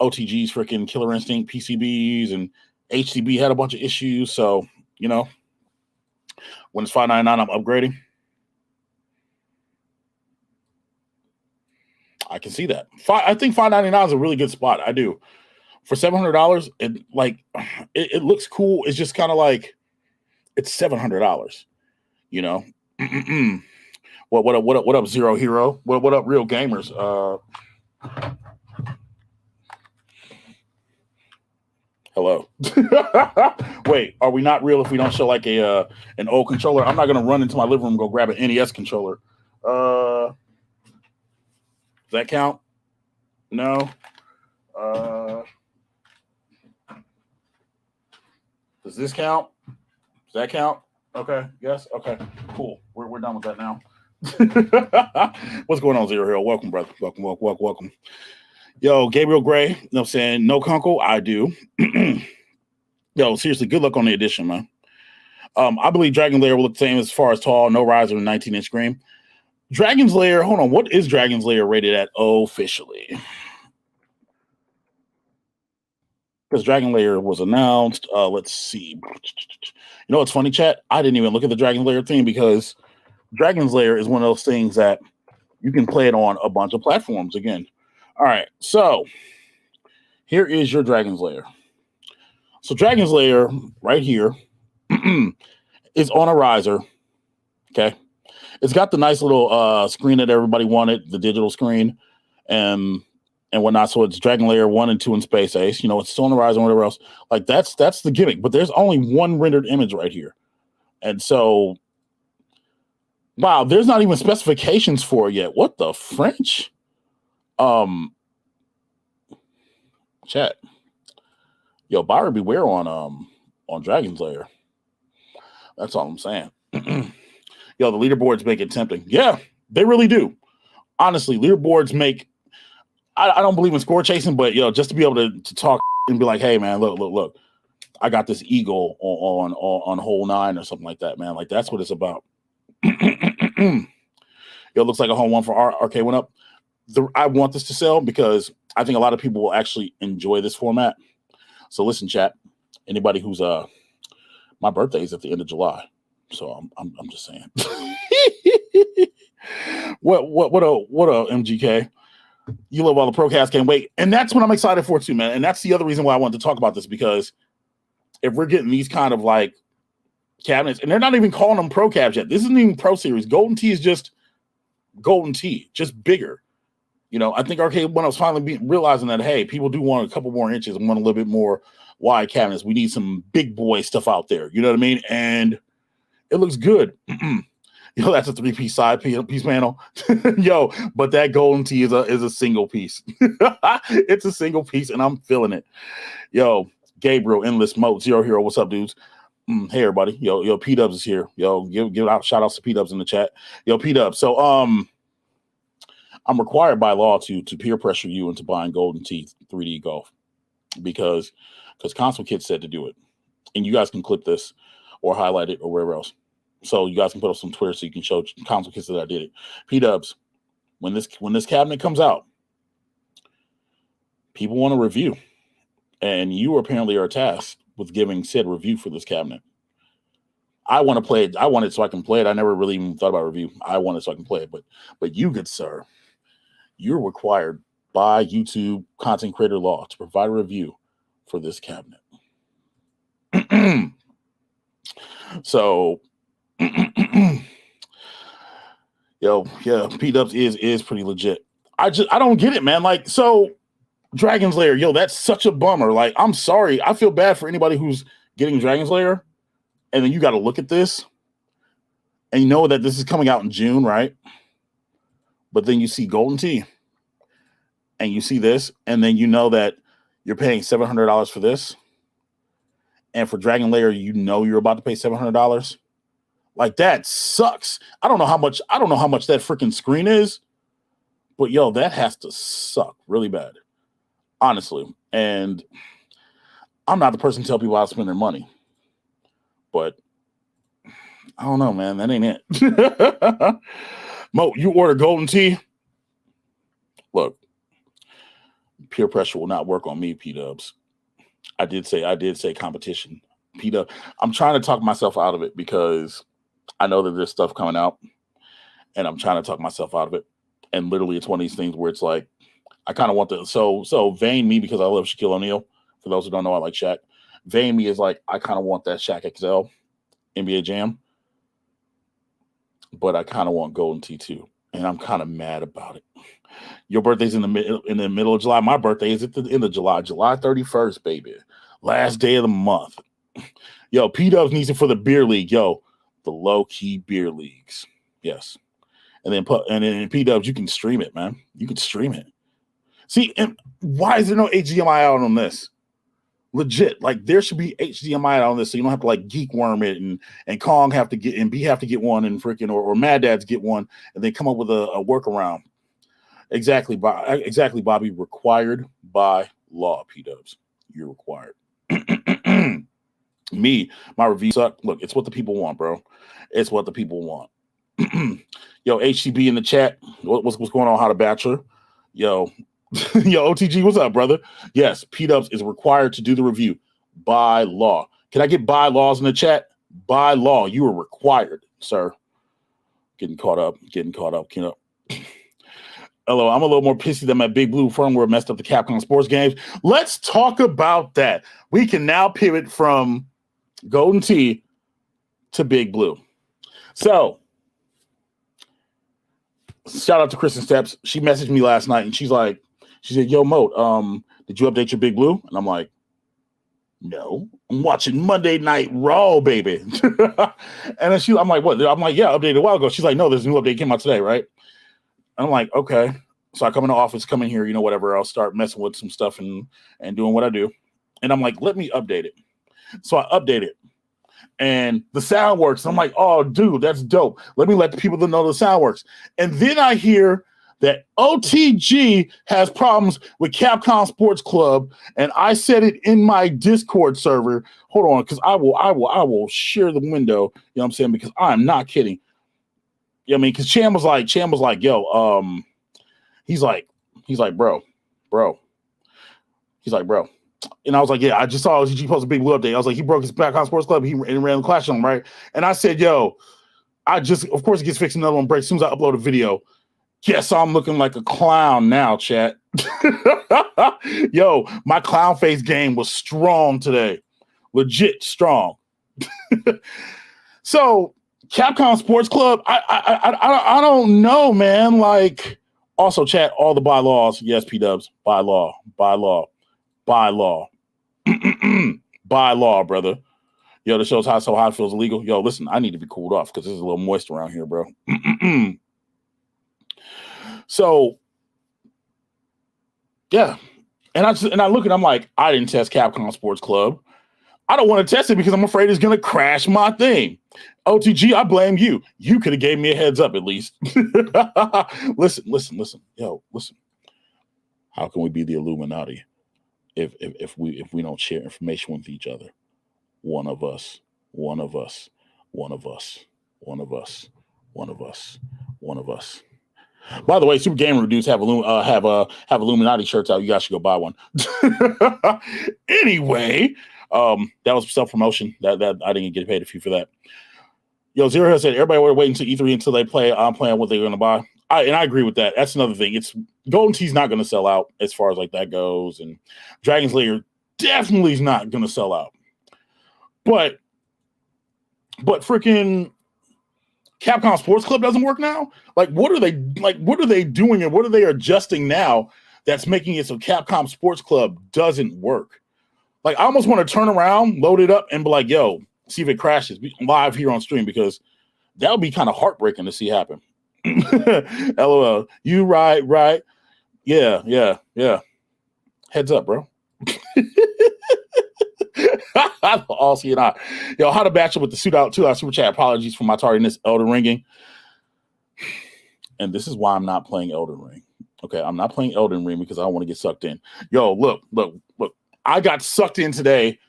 OTG's freaking Killer Instinct, PCBs, and HCB had a bunch of issues. So, when it's $5.99, I'm upgrading. I can see that. I think $5.99 is a really good spot. I do. For $700, it looks cool. It's just kind of like it's $700. What up, Zero Hero? What up, Real Gamers? Hello. Wait, are we not real if we don't show like an old controller? I'm not gonna run into my living room and go grab an NES controller. Does that count? No. Does this count? Does that count? Okay. Yes. Okay. Cool. We're done with that now. What's going on, Zero Hero? Welcome, brother. Welcome. Yo, Gabriel Gray. You know what I'm saying? No Kunkel? I do. Yo, seriously, good luck on the edition, man. I believe Dragon Lair will look the same as far as tall, no riser, and 19-inch screen. Dragon's Lair, hold on. What is Dragon's Lair rated at officially? Because Dragon Lair was announced. Let's see. You know what's funny, chat? I didn't even look at the Dragon Lair thing because Dragon's Lair is one of those things that you can play it on a bunch of platforms again. All right, so here is your Dragon's Lair. So Dragon's Lair right here is on a riser. Okay. It's got the nice little screen that everybody wanted, the digital screen and whatnot. So it's Dragon Lair 1 and 2 in Space Ace. You know, it's still on the riser and whatever else. Like that's the gimmick. But there's only one rendered image right here. And so, wow, there's not even specifications for it yet. What the French? Chat. Yo, buyer beware on Dragon's Lair. That's all I'm saying. Yo, the leaderboards make it tempting. Yeah, they really do. Honestly, leaderboards make. I don't believe in score chasing, but yo, just to be able to talk and be like, hey man, look, I got this eagle on hole 9 or something like that, man. Like that's what it's about. Yo, looks like a home 1 for RK went up. I want this to sell because I think a lot of people will actually enjoy this format. So listen, chat. Anybody who's my birthday is at the end of July. So I'm just saying. what a MGK. You love all the Procast, can't wait. And that's what I'm excited for too, man. And that's the other reason why I wanted to talk about this, because if we're getting these kind of like cabinets, and they're not even calling them Pro cabs yet. This isn't even Pro Series. Golden Tee is just Golden Tee, just bigger. You know, I think Arcade when I was finally realizing that, hey, people do want a couple more inches and want a little bit more wide cabinets. We need some big boy stuff out there. You know what I mean? And it looks good. Yo, that's a 3-piece side piece panel. Yo, but that Golden Tee is a single piece. It's a single piece, and I'm feeling it. Yo, Gabriel, Endless Mode, Zero Hero, what's up, dudes? Hey, everybody. Yo, P-Dubs is here. Yo, give out shout-outs to P-Dubs in the chat. Yo, P-Dubs. So, I'm required by law to peer pressure you into buying Golden Tee 3D Golf because Console Kids said to do it. And you guys can clip this or highlight it or wherever else. So you guys can put up some Twitter so you can show Console Kids that I did it. P-Dubs, when this cabinet comes out, people want a review. And you apparently are tasked with giving said review for this cabinet. I want to play it. I want it so I can play it. I never really even thought about review. I want it so I can play it. But you, good sir, you're required by YouTube content creator law to provide a review for this cabinet. So, yo, yeah, P-Dubs is pretty legit. I don't get it, man. Like, so Dragon's Lair, yo, that's such a bummer. Like, I'm sorry. I feel bad for anybody who's getting Dragon's Lair, and then you got to look at this, and you know that this is coming out in June, right? But then you see Golden Tee, and you see this, and then you know that you're paying $700 for this, and for Dragon Lair, you know you're about to pay $700. Like, that sucks. I don't know how much that freaking screen is, but yo, that has to suck really bad, honestly. And I'm not the person to tell people how to spend their money, but I don't know, man. That ain't it. Mo, you order Golden Tee. Look, peer pressure will not work on me, P-Dubs. I did say competition. P-Dub, I'm trying to talk myself out of it because I know that there's stuff coming out, and I'm trying to talk myself out of it. And literally, it's one of these things where it's like, I kind of want to. So vain me because I love Shaquille O'Neal. For those who don't know, I like Shaq. Vain me is like, I kind of want that Shaq XL NBA Jam, but I kind of want Golden Tee too, and I'm kind of mad about it. Your birthday's in the middle of July. My birthday is at the end of July, July 31st, baby. Last day of the month. Yo, P-Dubs needs it for the beer league. Yo, the low-key beer leagues. Yes. And then P-Dubs, you can stream it, man. You can stream it. See, and why is there no HDMI out on this? Legit, like there should be HDMI on this, so you don't have to like geek worm it and Kong have to get and B have to get one and freaking or Mad Dads get one and then come up with a workaround. Exactly, Bobby. Required by law, P-dubs. You're required. Me, my review suck. Look, it's what the people want, bro. It's what the people want. Yo, HCB in the chat. What's going on? How to Bachelor? Yo, yo, OTG, what's up, brother? Yes, P-dubs is required to do the review by law. Can I get bylaws in the chat? By law, you are required, sir. Getting caught up. Hello, I'm a little more pissy than my Big Blue firmware messed up the Capcom sports games. Let's talk about that. We can now pivot from Golden Tee to Big Blue. So, shout out to Kristen Steps. She messaged me last night and she said, yo, Moat, did you update your Big Blue? And I'm like, no, I'm watching Monday Night Raw, baby. And then I'm like, what? I'm like, yeah, updated a while ago. She's like, no, there's a new update came out today, right? I'm like, okay. So I come in the office, come in here, whatever. I'll start messing with some stuff and doing what I do. And I'm like, let me update it. So I update it. And the sound works. I'm like, oh, dude, that's dope. Let me let the people know the sound works. And then I hear that OTG has problems with Capcom Sports Club. And I said it in my Discord server. Hold on, because I will share the window. You know what I'm saying? Because I'm not kidding. Yeah, I mean, because Cham was like, yo, he's like, bro. He's like, bro. And I was like, yeah, I just saw OTG post a Big Blue update. I was like, he broke his back on Sports Club. He ran the clash on him, right? And I said, yo, of course it gets fixed, another one breaks. As soon as I upload a video, yes, I'm looking like a clown now, chat. Yo, my clown face game was strong today. Legit strong. So, Capcom Sports Club, I don't know, man. Like, also, chat, all the bylaws. Yes, P-dubs, by law, by law, brother. Yo, this shows how so hot feels illegal. Yo, listen, I need to be cooled off because it's a little moist around here, bro. So, yeah, and I look and I'm like, I didn't test Capcom Sports Club. I don't want to test it because I'm afraid it's going to crash my thing. OTG, I blame you. You could have gave me a heads up at least. Listen. Yo, listen. How can we be the Illuminati if we don't share information with each other? One of us. By the way, Super Gamer Dudes have Illuminati shirts out. You guys should go buy one. Anyway, that was self-promotion. That I didn't get paid a fee for that. Yo, Zero has said everybody would wait until E3 until they play. I'm playing what they're going to buy. I agree with that. That's another thing. It's Golden Tee's not going to sell out as far as like that goes, and Dragon's Lair definitely is not going to sell out. But freaking Capcom Sports Club doesn't work now. Like, what are they doing and what are they adjusting now that's making it so Capcom Sports Club doesn't work? Like, I almost want to turn around, load it up, and be like, yo, see if it crashes live here on stream, because that would be kind of heartbreaking to see happen. LOL. You right. Yeah. Heads up, bro. All see and I. Yo, how to batch with the suit out 2 hour super chat. Apologies for my tardiness. Elden Ringing. And this is why I'm not playing Elden Ring. Okay, I'm not playing Elden Ring because I don't want to get sucked in. Yo, look. I got sucked in today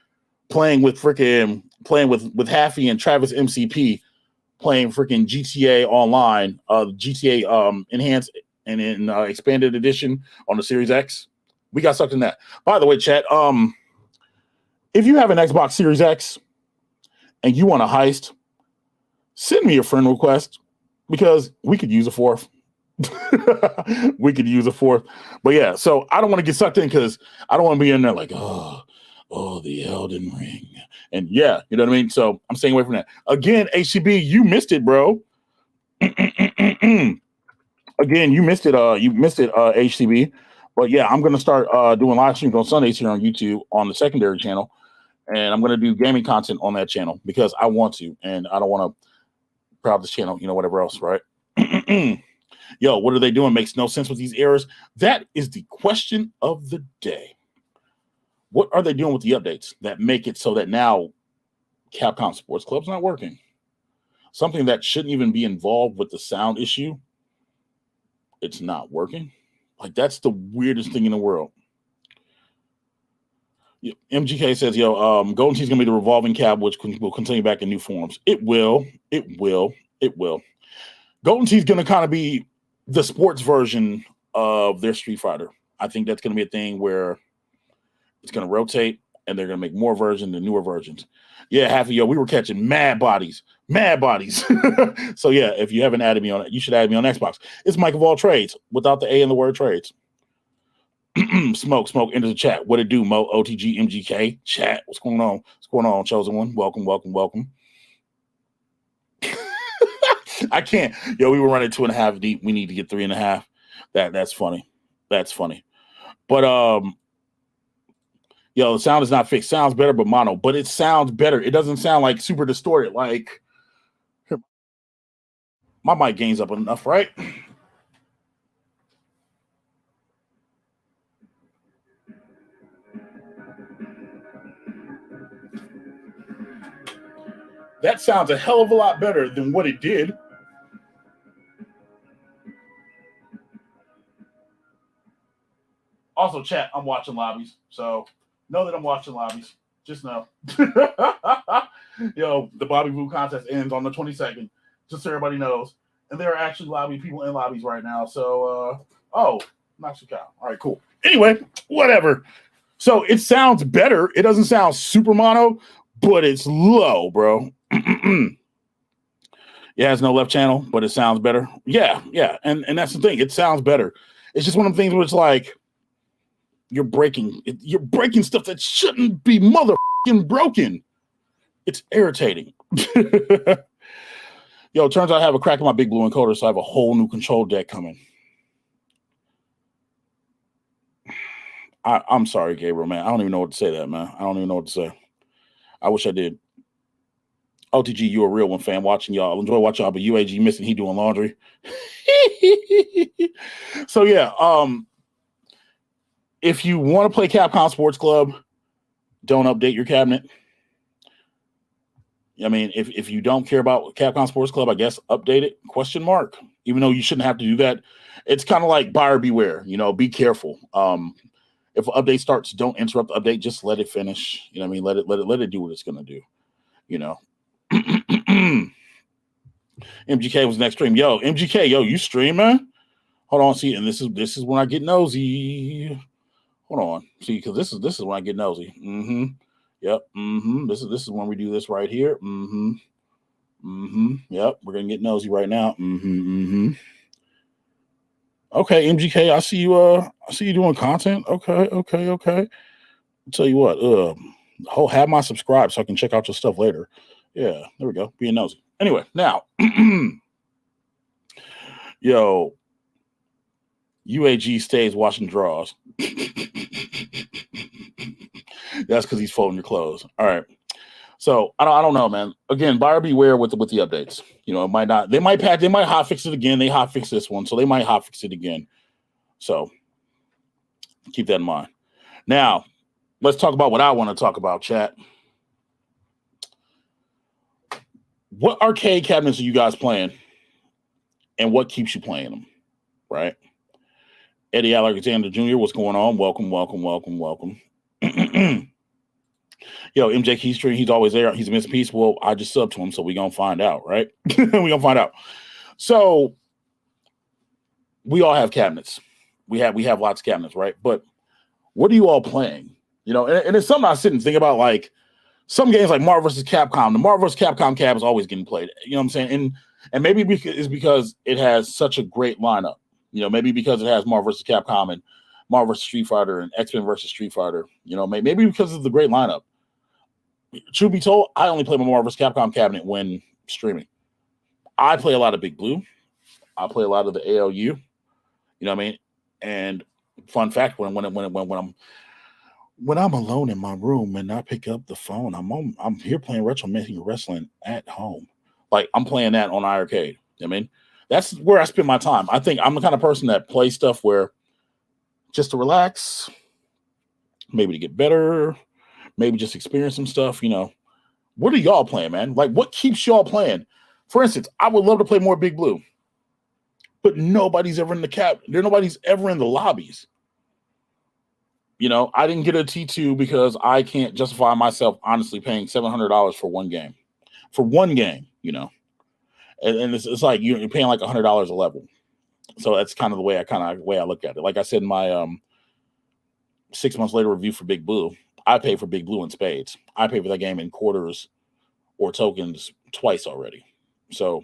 playing with Haffy and Travis MCP, playing freaking GTA Online, GTA Enhanced and in Expanded Edition on the Series X. We got sucked in that. By the way, chat, if you have an Xbox Series X and you want a heist, send me a friend request because we could use a fourth. But yeah, so I don't want to get sucked in because I don't want to be in there like, oh, the Elden Ring. And yeah, you know what I mean? So I'm staying away from that. Again, HCB, you missed it, bro. Again, you missed it, HCB. But yeah, I'm going to start doing live streams on Sundays here on YouTube on the secondary channel. And I'm going to do gaming content on that channel because I want to. And I don't want to crowd this channel, whatever else, right? Yo, what are they doing? Makes no sense with these errors. That is the question of the day. What are they doing with the updates that make it so that now Capcom Sports Club's not working? Something that shouldn't even be involved with the sound issue, it's not working. Like, that's the weirdest thing in the world. MGK says, Golden Tee's going to be the revolving cab, which will continue back in new forms. It will. Golden Tee's going to kind of be the sports version of their Street Fighter. I think that's going to be a thing where it's going to rotate, and they're going to make more versions and newer versions. Yeah, Happy, we were catching mad bodies. So, yeah, if you haven't added me on it, you should add me on Xbox. It's Mike of All Trades, without the A in the word trades. Smoke into the chat. What it do, Mo? OTG MGK chat. What's going on, chosen one? Welcome. I can't. We were running 2.5 deep. We need to get 3.5. That's funny. But the sound is not fixed. Sounds better, but mono. But it sounds better. It doesn't sound like super distorted. Like, my mic gains up enough, right? That sounds a hell of a lot better than what it did. Also, chat, I'm watching lobbies. So know that I'm watching lobbies. Just know. The Bobby Blue contest ends on the 22nd. Just so everybody knows. And there are actually people in lobbies right now. So, not your cow. All right, cool. Anyway, whatever. So it sounds better. It doesn't sound super mono, but it's low, bro. It has no left channel, but it sounds better. Yeah. And that's the thing. It sounds better. It's just one of the things where it's like you're breaking stuff that shouldn't be motherfucking broken. It's irritating. Turns out I have a crack in my big blue encoder, so I have a whole new control deck coming. I'm sorry, Gabriel, man. I don't even know what to say that, man. I don't even know what to say. I wish I did. OTG, you a real one, fan. Watching y'all. Enjoy watching y'all, but UAG missing. He doing laundry. So, yeah. If you want to play Capcom Sports Club, don't update your cabinet. I mean, if you don't care about Capcom Sports Club, I guess update it, ? Even though you shouldn't have to do that. It's kind of like buyer beware, be careful. If an update starts, don't interrupt the update, just let it finish. Let it do what it's going to do. MGK was next stream. MGK, you stream, man? Hold on, see, and this is when I get nosy. Hold on, see, because this is when I get nosy. Yep. This is when we do this right here. Yep. We're gonna get nosy right now. Okay, MGK, I see you doing content. Okay. I'll tell you what. Have my subscribe so I can check out your stuff later. Yeah, there we go. Being nosy. Anyway, now, UAG stays washing drawers. That's because he's folding your clothes. All right. So I don't know, man. Again, buyer beware with the updates. It might not. They might hotfix it again. They hotfix this one, so they might hotfix it again. So keep that in mind. Now, let's talk about what I want to talk about, chat. What arcade cabinets are you guys playing, and what keeps you playing them? Right? Eddie Alexander Jr., what's going on? Welcome. MJ Keystream, he's always there. He's a missing piece. Well, I just subbed to him, so we're going to find out, right? We're going to find out. So we all have cabinets. We have lots of cabinets, right? But what are you all playing? And it's something I sit and think about, like some games like Marvel vs. Capcom. The Marvel vs. Capcom cab is always getting played. You know what I'm saying? And maybe it's because it has such a great lineup. Maybe because it has Marvel vs. Capcom and Marvel vs. Street Fighter and X-Men vs. Street Fighter. Maybe because of the great lineup. Truth be told, I only play my Marvel vs. Capcom cabinet when streaming. I play a lot of Big Blue. I play a lot of the ALU. You know what I mean? And fun fact, when I'm alone in my room and I pick up the phone, I'm here playing Retro Wrestling at home. Like I'm playing that on iArcade. I mean, that's where I spend my time. I think I'm the kind of person that plays stuff where just to relax, maybe to get better, maybe just experience some stuff, What are y'all playing, man? Like, what keeps y'all playing? For instance, I would love to play more Big Blue, but nobody's ever in the cap. Nobody's ever in the lobbies. I didn't get a T2 because I can't justify myself honestly paying $700 for one game. For one game, and it's like you're paying like $100 a level. So that's kind of the way I look at it. Like I said in my 6 months later review for Big Blue, I pay for Big Blue in spades. I pay for that game in quarters or tokens twice already. So,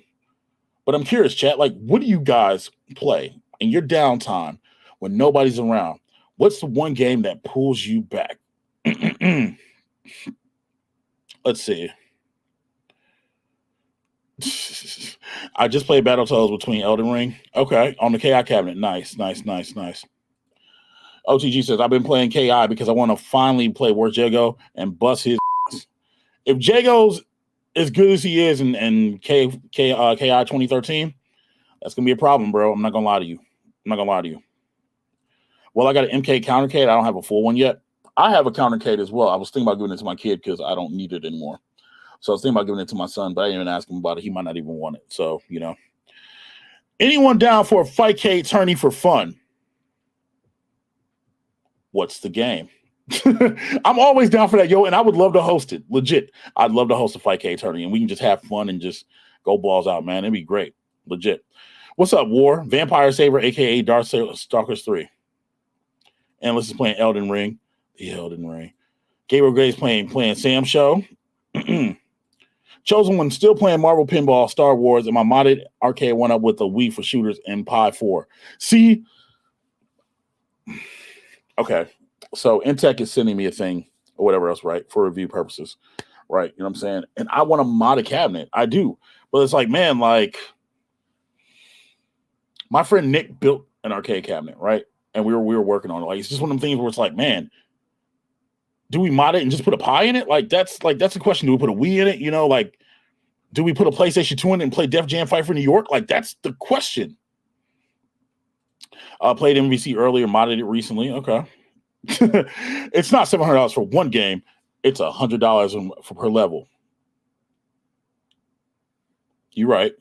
but I'm curious, chat, like, what do you guys play in your downtime when nobody's around? What's the one game that pulls you back? Let's see. I just played Battletoads between Elden Ring. Okay, on the KI cabinet. Nice. OTG says, I've been playing KI because I want to finally play Where's Jago and bust his ass. If Jago's as good as he is in KI 2013, that's going to be a problem, bro. I'm not going to lie to you. Well, I got an MK countercade. I don't have a full one yet. I have a countercade as well. I was thinking about giving it to my kid because I don't need it anymore. So I was thinking about giving it to my son, but I didn't even ask him about it. He might not even want it. So, Anyone down for a Fightcade tourney for fun? What's the game? I'm always down for that, yo, and I would love to host it. Legit. I'd love to host a Fightcade tourney, and we can just have fun and just go balls out, man. It'd be great. Legit. What's up, War? Vampire Saber, a.k.a. Dark Stalkers 3. Endless is playing Elden Ring. The Elden Ring. Gabriel Gray's playing Sam Show. Chosen One still playing Marvel Pinball, Star Wars, and my modded arcade one up with the Wii for shooters and Pi 4. See? Okay. So Intech is sending me a thing or whatever else, right? For review purposes. Right. You know what I'm saying? And I want to mod a cabinet. I do. But it's like, man, like my friend Nick built an arcade cabinet, right? And we were working on it. Like, it's just one of them things where it's like, man, do we mod it and just put a Pi in it? Like that's the question. Do we put a Wii in it? Like, do we put a PlayStation 2 in it and play Def Jam Fight for New York? Like, that's the question. Played MVC earlier, modded it recently. Okay. It's not $700 for one game. It's $100 for per level. You're right.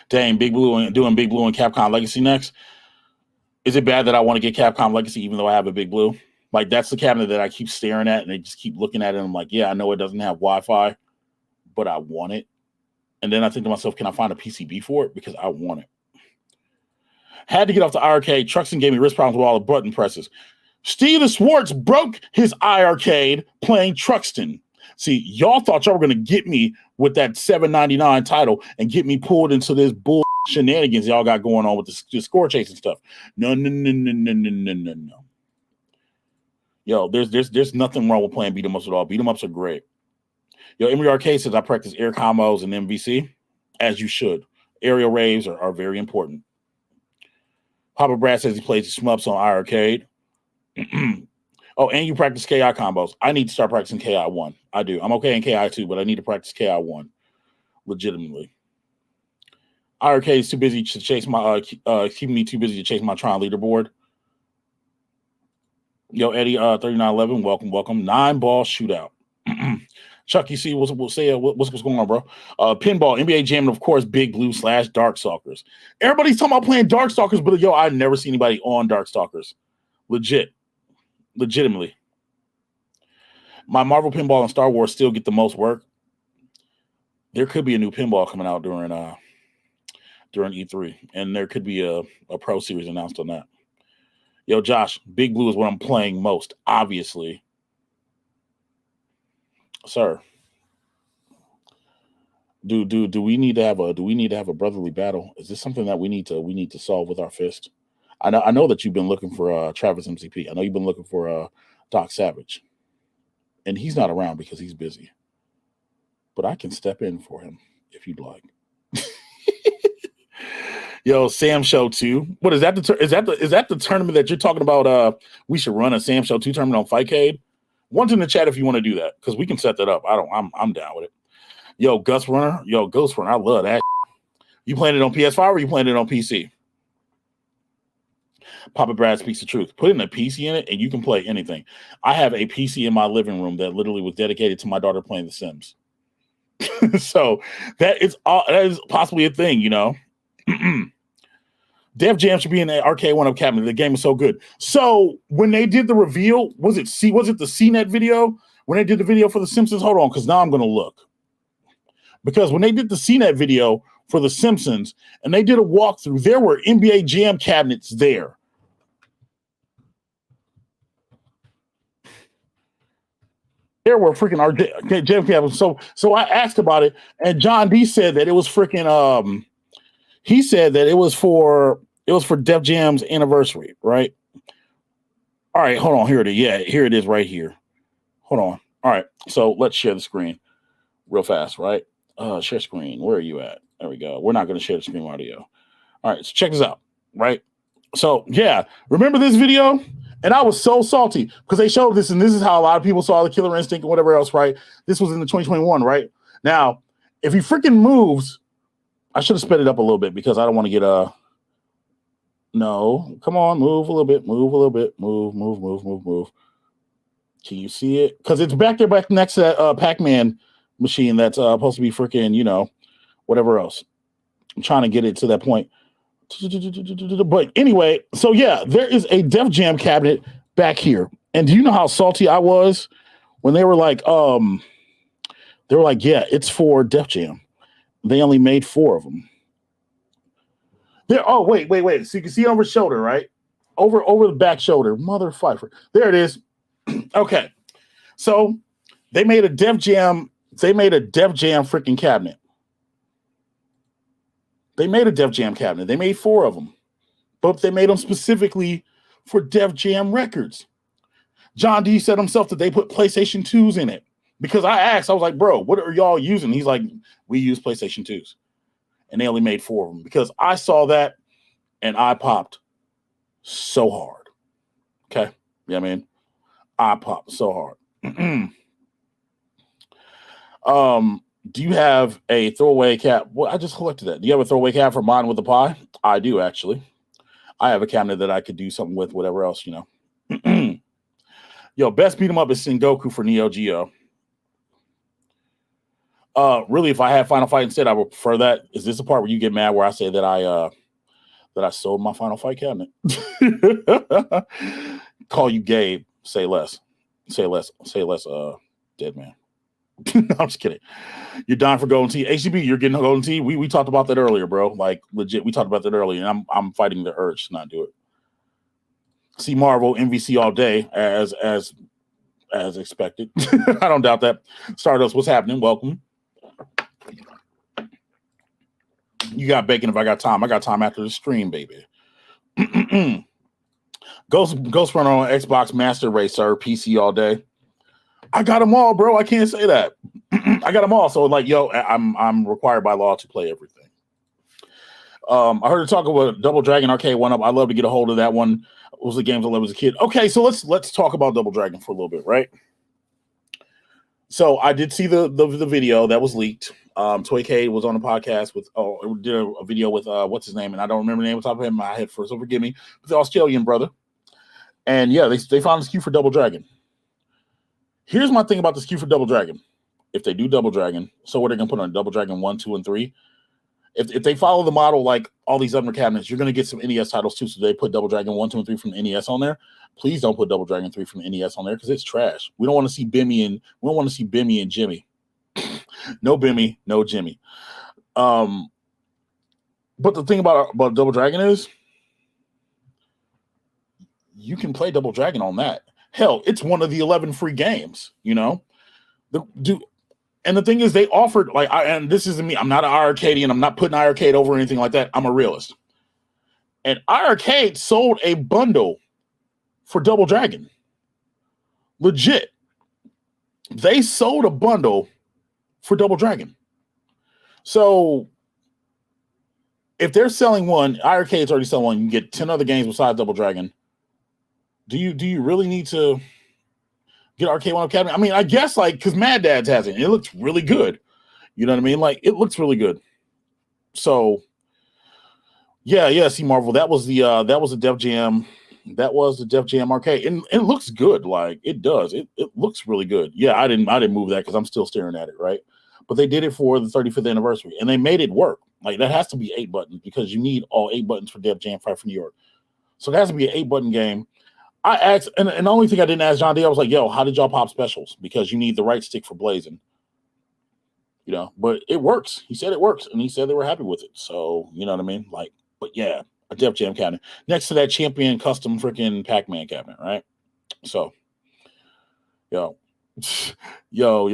Dang, Big Blue doing Big Blue and Capcom Legacy next. Is it bad that I want to get Capcom Legacy even though I have a Big Blue? Like, that's the cabinet that I keep staring at, and I just keep looking at it, and I'm like, yeah, I know it doesn't have Wi-Fi, but I want it. And then I think to myself, can I find a PCB for it? Because I want it. Had to get off the iArcade. Truxton gave me wrist problems with all the button presses. Steven Schwartz broke his iArcade playing Truxton. See, y'all thought y'all were going to get me with that $7.99 title and get me pulled into this bull shenanigans y'all got going on with the score chasing stuff. No. Yo, there's nothing wrong with playing beat 'em ups at all. Beat 'em ups are great. Yo, Emery Arcade says I practice air combos and MVC, as you should. Aerial raves are very important. Papa Brad says he plays the shmups on iArcade. Oh, and you practice KI combos. I need to start practicing KI1. I do. I'm okay in KI2, but I need to practice KI1 legitimately. iArcade is too busy to chase my keeping me too busy to chase my Tron leaderboard. Yo, Eddie 3911, welcome. 9-ball shootout. Chuck, you see what's going on, bro? Pinball, NBA Jam, and of course, Big Blue / Darkstalkers. Everybody's talking about playing Darkstalkers, but yo, I've never seen anybody on Darkstalkers. Legitimately. My Marvel Pinball and Star Wars still get the most work. There could be a new pinball coming out during E3, and there could be a Pro Series announced on that. Yo, Josh, Big Blue is what I'm playing most, obviously. Sir, do we need to have a brotherly battle? Is this something that we need to solve with our fist? I know that you've been looking for Travis MCP. I know you've been looking for Doc Savage, and he's not around because he's busy. But I can step in for him if you'd like. Yo, Sam Show 2. What is that? Is that the tournament that you're talking about? We should run a Sam Show 2 tournament on Fightcade. One's in the chat if you want to do that, because we can set that up. I'm down with it. Yo, Ghost Runner. I love that. You playing it on PS5 or you playing it on PC? Papa Brad speaks the truth. Put in a PC in it, and you can play anything. I have a PC in my living room that literally was dedicated to my daughter playing The Sims. So that is possibly a thing, you know. Def Jam should be in the arcade one-up cabinet. The game is so good. So when they did the reveal, was it the CNET video? When they did the video for The Simpsons? Hold on, because now I'm going to look. Because when they did the CNET video for The Simpsons and they did a walkthrough, there were NBA Jam cabinets there. There were freaking Jam cabinets. So I asked about it, and John D said that it was freaking he said that it was for Def Jam's anniversary, right? All right, hold on. Here it is. Yeah, here it is right here. Hold on. All right, so let's share the screen real fast, right? Share screen. Where are you at? There we go. We're not going to share the screen audio. All right, so check this out, right? So, yeah, remember this video? And I was so salty because they showed this, and this is how a lot of people saw the Killer Instinct and whatever else, right? This was in the 2021, right? Now, if he freaking moves, I should have sped it up a little bit because I don't want to get no, come on, move a little bit, move. Can you see it? Because it's back next to that Pac-Man machine that's supposed to be freaking, you know, whatever else. I'm trying to get it to that point. But anyway, so yeah, there is a Def Jam cabinet back here. And do you know how salty I was when they were like, yeah, it's for Def Jam. They only made 4 of them. There. Oh, wait. So you can see over shoulder, right? Over the back shoulder. Motherfucker. There it is. Okay. So they made a Def Jam freaking cabinet. They made a Def Jam cabinet. They made 4 of them. But they made them specifically for Def Jam records. John D said himself that they put PlayStation 2s in it. Because I asked, I was like, bro, what are y'all using? He's like, we use PlayStation 2s. And they only made 4 of them. Because I saw that and I popped so hard. Okay? Yeah, I mean, I popped so hard. Do you have a throwaway cap? Well, I just collected that. Do you have a throwaway cap for mine with the pie? I do, actually. I have a cabinet that I could do something with, whatever else, you know. Yo, best beat 'em up is Sengoku for Neo Geo. Really, if I had Final Fight instead, I would prefer that. Is this the part where you get mad where I say that I sold my Final Fight cabinet? Call you Gabe. Say less. Say less, dead man. No, I'm just kidding. You're dying for golden tee. HCB, you're getting a golden tee. We talked about that earlier, bro. Like legit, we talked about that earlier, and I'm fighting the urge to not do it. See Marvel MVC all day as expected. I don't doubt that. Stardust, what's happening? Welcome. You got bacon if I got time. I got time after the stream, baby. Ghost Runner on Xbox Master Race, sir. PC all day. I got them all, bro. I can't say that. I got them all. So, like, yo, I'm required by law to play everything. I heard her talk about Double Dragon Arcade 1-Up. I love to get a hold of that one. It was the games I loved as a kid. Okay, so let's talk about Double Dragon for a little bit, right? So I did see the video that was leaked. Toycade was on a podcast with did a video with what's his name, and I don't remember the name off the top of my head first, so forgive me. But the Australian brother. And yeah, they found the SKU for Double Dragon. Here's my thing about the SKU for Double Dragon. If they do Double Dragon, so what are they gonna put on Double Dragon 1, 2, and 3? If they follow the model like all these other cabinets, you're gonna get some NES titles too. So they put Double Dragon 1, 2, and 3 from the NES on there. Please don't put Double Dragon 3 from the NES on there because it's trash. We don't want to see Bimmy and Jimmy. No Bimmy, no Jimmy. But the thing about Double Dragon is you can play Double Dragon on that. Hell, it's one of the 11 free games, you know? And the thing is, they offered, like, and this isn't me. I'm not an iArcadian. I'm not putting iArcade over or anything like that. I'm a realist. And iArcade sold a bundle for Double Dragon. Legit. They sold a bundle for Double Dragon. So if they're selling one, iArcade's already selling one, you can get 10 other games besides Double Dragon. Do you really need to get Arcade 1-Up cabinet? I mean, I guess, like, because Mad Dad's has it. It looks really good. You know what I mean? Like, it looks really good. So Yeah. See, Marvel. That was the Def Jam. That was the Def Jam arcade, and it looks good. Like it does. It looks really good. Yeah, I didn't move that because I'm still staring at it. Right, but they did it for the 35th anniversary, and they made it work. Like that has to be 8 buttons because you need all 8 buttons for Def Jam Fight for New York. So it has to be an 8 button game. I asked, and the only thing I didn't ask John D, I was like, "Yo, how did y'all pop specials? Because you need the right stick for blazing." But it works. He said it works, and he said they were happy with it. So you know what I mean? Like, but yeah, a Def Jam cabinet next to that Champion custom freaking Pac-Man cabinet, right? So, yo,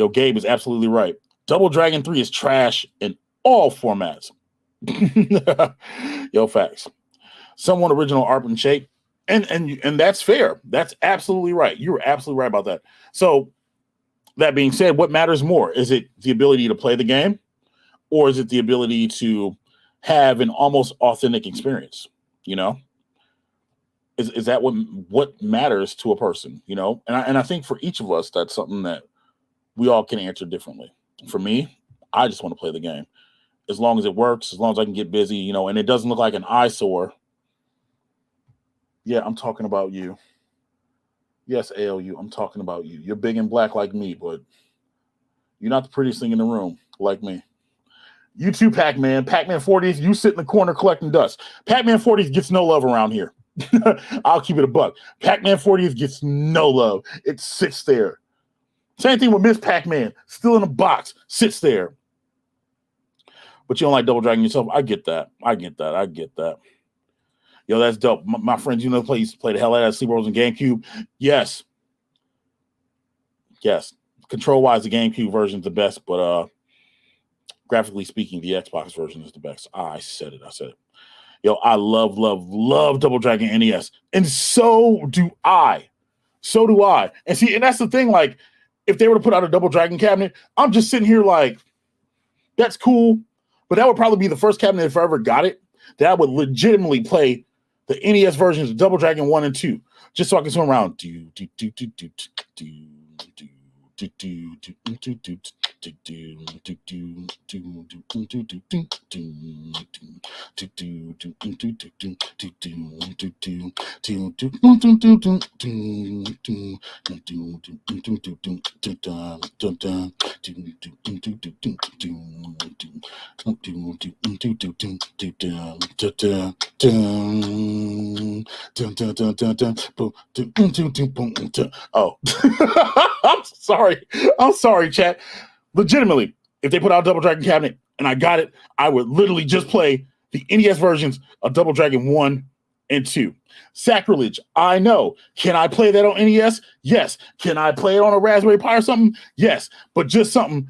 Gabe is absolutely right. Double Dragon 3 is trash in all formats. Yo, facts. Somewhat original art and shape, and that's fair. That's absolutely right. You were absolutely right about that. So that being said, what matters more? Is it the ability to play the game, or is it the ability to have an almost authentic experience? You know, is that what matters to a person? And I think for each of us, that's something that we all can answer differently. For me, I just want to play the game as long as it works, as long as I can get busy, and it doesn't look like an eyesore. Yeah, I'm talking about you. Yes, ALU, I'm talking about you. You're big and black like me, but you're not the prettiest thing in the room like me. You too, Pac-Man. Pac-Man 40th, you sit in the corner collecting dust. Pac-Man 40th gets no love around here. I'll keep it a buck. Pac-Man 40th gets no love. It sits there. Same thing with Miss Pac-Man. Still in a box. Sits there. But you don't like Double Dragon yourself. I get that. Yo, that's dope. My friends, used to play the hell out of Sleepers and GameCube. Yes. Control-wise, the GameCube version is the best, but graphically speaking, the Xbox version is the best. I said it. Yo, I love Double Dragon NES. And so do I. And see, and that's the thing, like, if they were to put out a Double Dragon cabinet, I'm just sitting here like, that's cool. But that would probably be the first cabinet, if I ever got it, that I would legitimately play the NES versions of Double Dragon 1 and 2, just so I can swim around. Oh, I'm sorry, chat. Legitimately, if they put out a Double Dragon cabinet and I got it, I would literally just play the NES versions of Double Dragon 1 and 2. Sacrilege, I know. Can I play that on NES? Yes. Can I play it on a Raspberry Pi or something? Yes. But just something.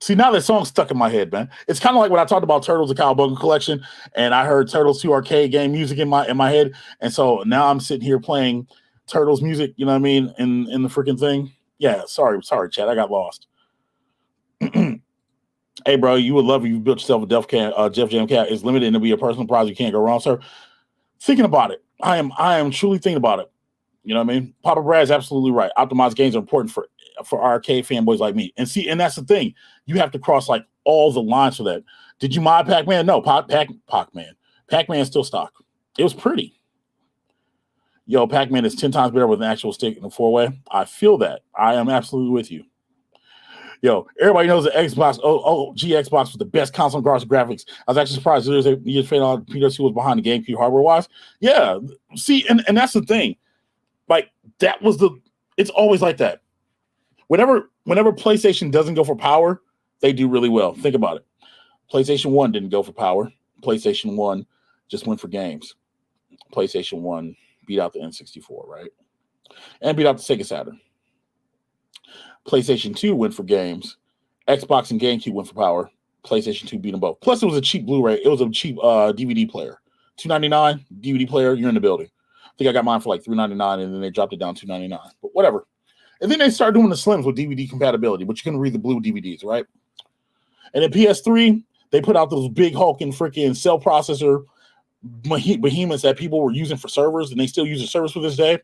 See, now that song's stuck in my head, man. It's kind of like when I talked about Turtles: The Cowabunga Collection, and I heard Turtles 2 arcade game music in my head, and so now I'm sitting here playing Turtles music. You know what I mean? In the freaking thing. Yeah. Sorry, chat. I got lost. Hey, bro, you would love if you built yourself a Def Jam cat. It's limited and it'll be a personal prize. You can't go wrong, sir. Thinking about it. I am truly thinking about it. You know what I mean? Papa Brad's absolutely right. Optimized games are important for arcade fanboys like me. And see, and that's the thing. You have to cross like all the lines for that. Did you mod Pac-Man? No, Pac-Man. Pac-Man is still stock. It was pretty. Yo, Pac-Man is 10 times better with an actual stick in a 4-way. I feel that. I am absolutely with you. Yo, everybody knows that Xbox, Xbox was the best console in regards to graphics. I was actually surprised years fading on PWC was behind the GameCube hardware-wise. Yeah, see, and that's the thing. Like, it's always like that. Whenever PlayStation doesn't go for power, they do really well. Think about it. PlayStation 1 didn't go for power. PlayStation 1 just went for games. PlayStation 1 beat out the N64, right? And beat out the Sega Saturn. PlayStation 2 went for games. Xbox and GameCube went for power. PlayStation 2 beat them both. Plus, it was a cheap Blu-ray. It was a cheap DVD player. $2.99 DVD player. You're in the building. I think I got mine for like $3.99, and then they dropped it down to $2.99. But whatever. And then they started doing the slims with DVD compatibility, but you couldn't read the blue DVDs, right? And then PS3, they put out those big hulking freaking cell processor behemoths that people were using for servers, and they still use the servers for this day.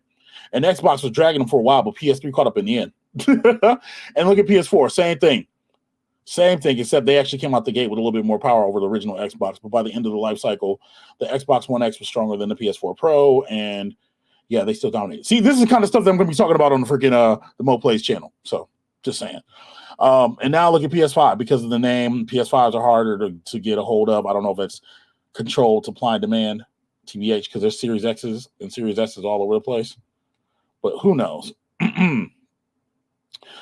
And Xbox was dragging them for a while, but PS3 caught up in the end. And look at PS4, same thing. Same thing, except they actually came out the gate with a little bit more power over the original Xbox. But by the end of the life cycle, the Xbox One X was stronger than the PS4 Pro, and yeah, they still dominate. See, this is the kind of stuff that I'm going to be talking about on the freaking the Mo Plays channel. So, just saying. And now look at PS5 because of the name. PS5s are harder to get a hold of. I don't know if it's controlled supply and demand, TBH, because there's Series X's and Series S's all over the place. But who knows?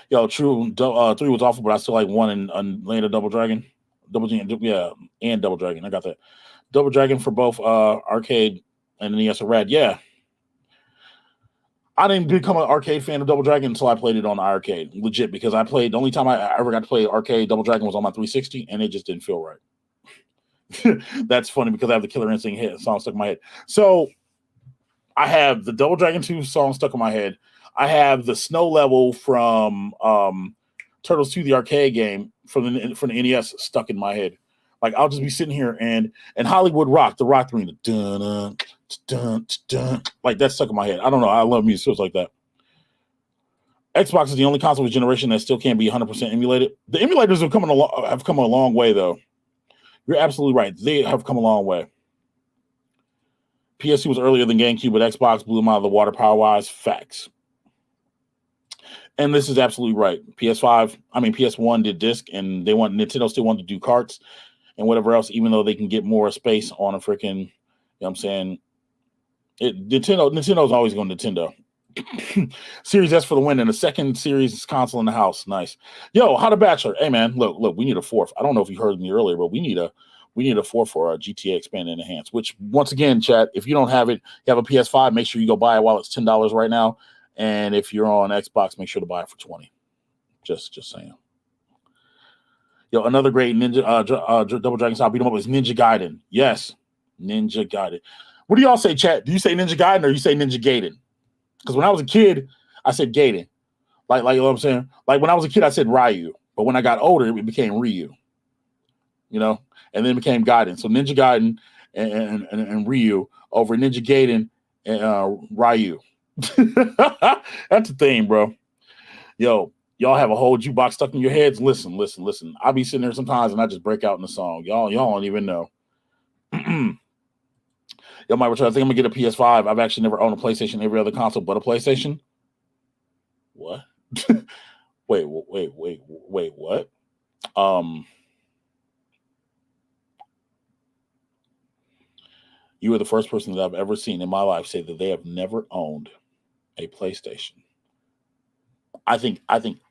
Yo, true. 3 was awful, but I still like 1 and Land of Double Dragon. And Double Dragon. I got that. Double Dragon for both arcade and NES are rad. Yeah. I didn't become an arcade fan of Double Dragon until I played it on the arcade. Legit, because the only time I ever got to play arcade Double Dragon was on my 360, and it just didn't feel right. That's funny because I have the Killer Instinct hit song stuck in my head. So I have the Double Dragon 2 song stuck in my head. I have the snow level from Turtles 2, the arcade game from the NES stuck in my head. Like I'll just be sitting here and Hollywood Rock, the rock arena, dun, dun, dun, like that's stuck in my head. I don't know. I love music. Feels like that. Xbox is the only console of generation that still can't be 100% emulated. The emulators have come a long way, though. You're absolutely right. They have come a long way. PS2 was earlier than GameCube, but Xbox blew them out of the water power-wise. Facts. And this is absolutely right. PS1 did disc, and Nintendo still wanted to do carts and whatever else, even though they can get more space on a freaking, you know what I'm saying? Nintendo's always going Nintendo. Series S for the win and a second series console in the house. Nice. Yo, how the Bachelor? Hey man, look, we need a 4th. I don't know if you heard me earlier, but we need a 4th for our GTA Expand and Enhance, which once again, chat, if you don't have it, you have a PS5, make sure you go buy it while it's $10 right now. And if you're on Xbox, make sure to buy it for $20. Just saying. Yo, another great Double Dragon style beat 'em up is Ninja Gaiden. Yes, Ninja Gaiden. What do y'all say, chat? Do you say Ninja Gaiden or you say Ninja Gaiden? Because when I was a kid, I said Gaiden. Like you know what I'm saying? Like when I was a kid, I said Ryu. But when I got older, it became Ryu. You know? And then it became Gaiden. So Ninja Gaiden and Ryu over Ninja Gaiden and Ryu. That's the thing, bro. Yo, y'all have a whole jukebox stuck in your heads. Listen. I'll be sitting there sometimes and I just break out in the song. Y'all don't even know. Yo, Mike, I think I'm gonna get a PS5. I've actually never owned a PlayStation, every other console but a PlayStation. What? wait, what? You are the first person that I've ever seen in my life say that they have never owned a PlayStation. I think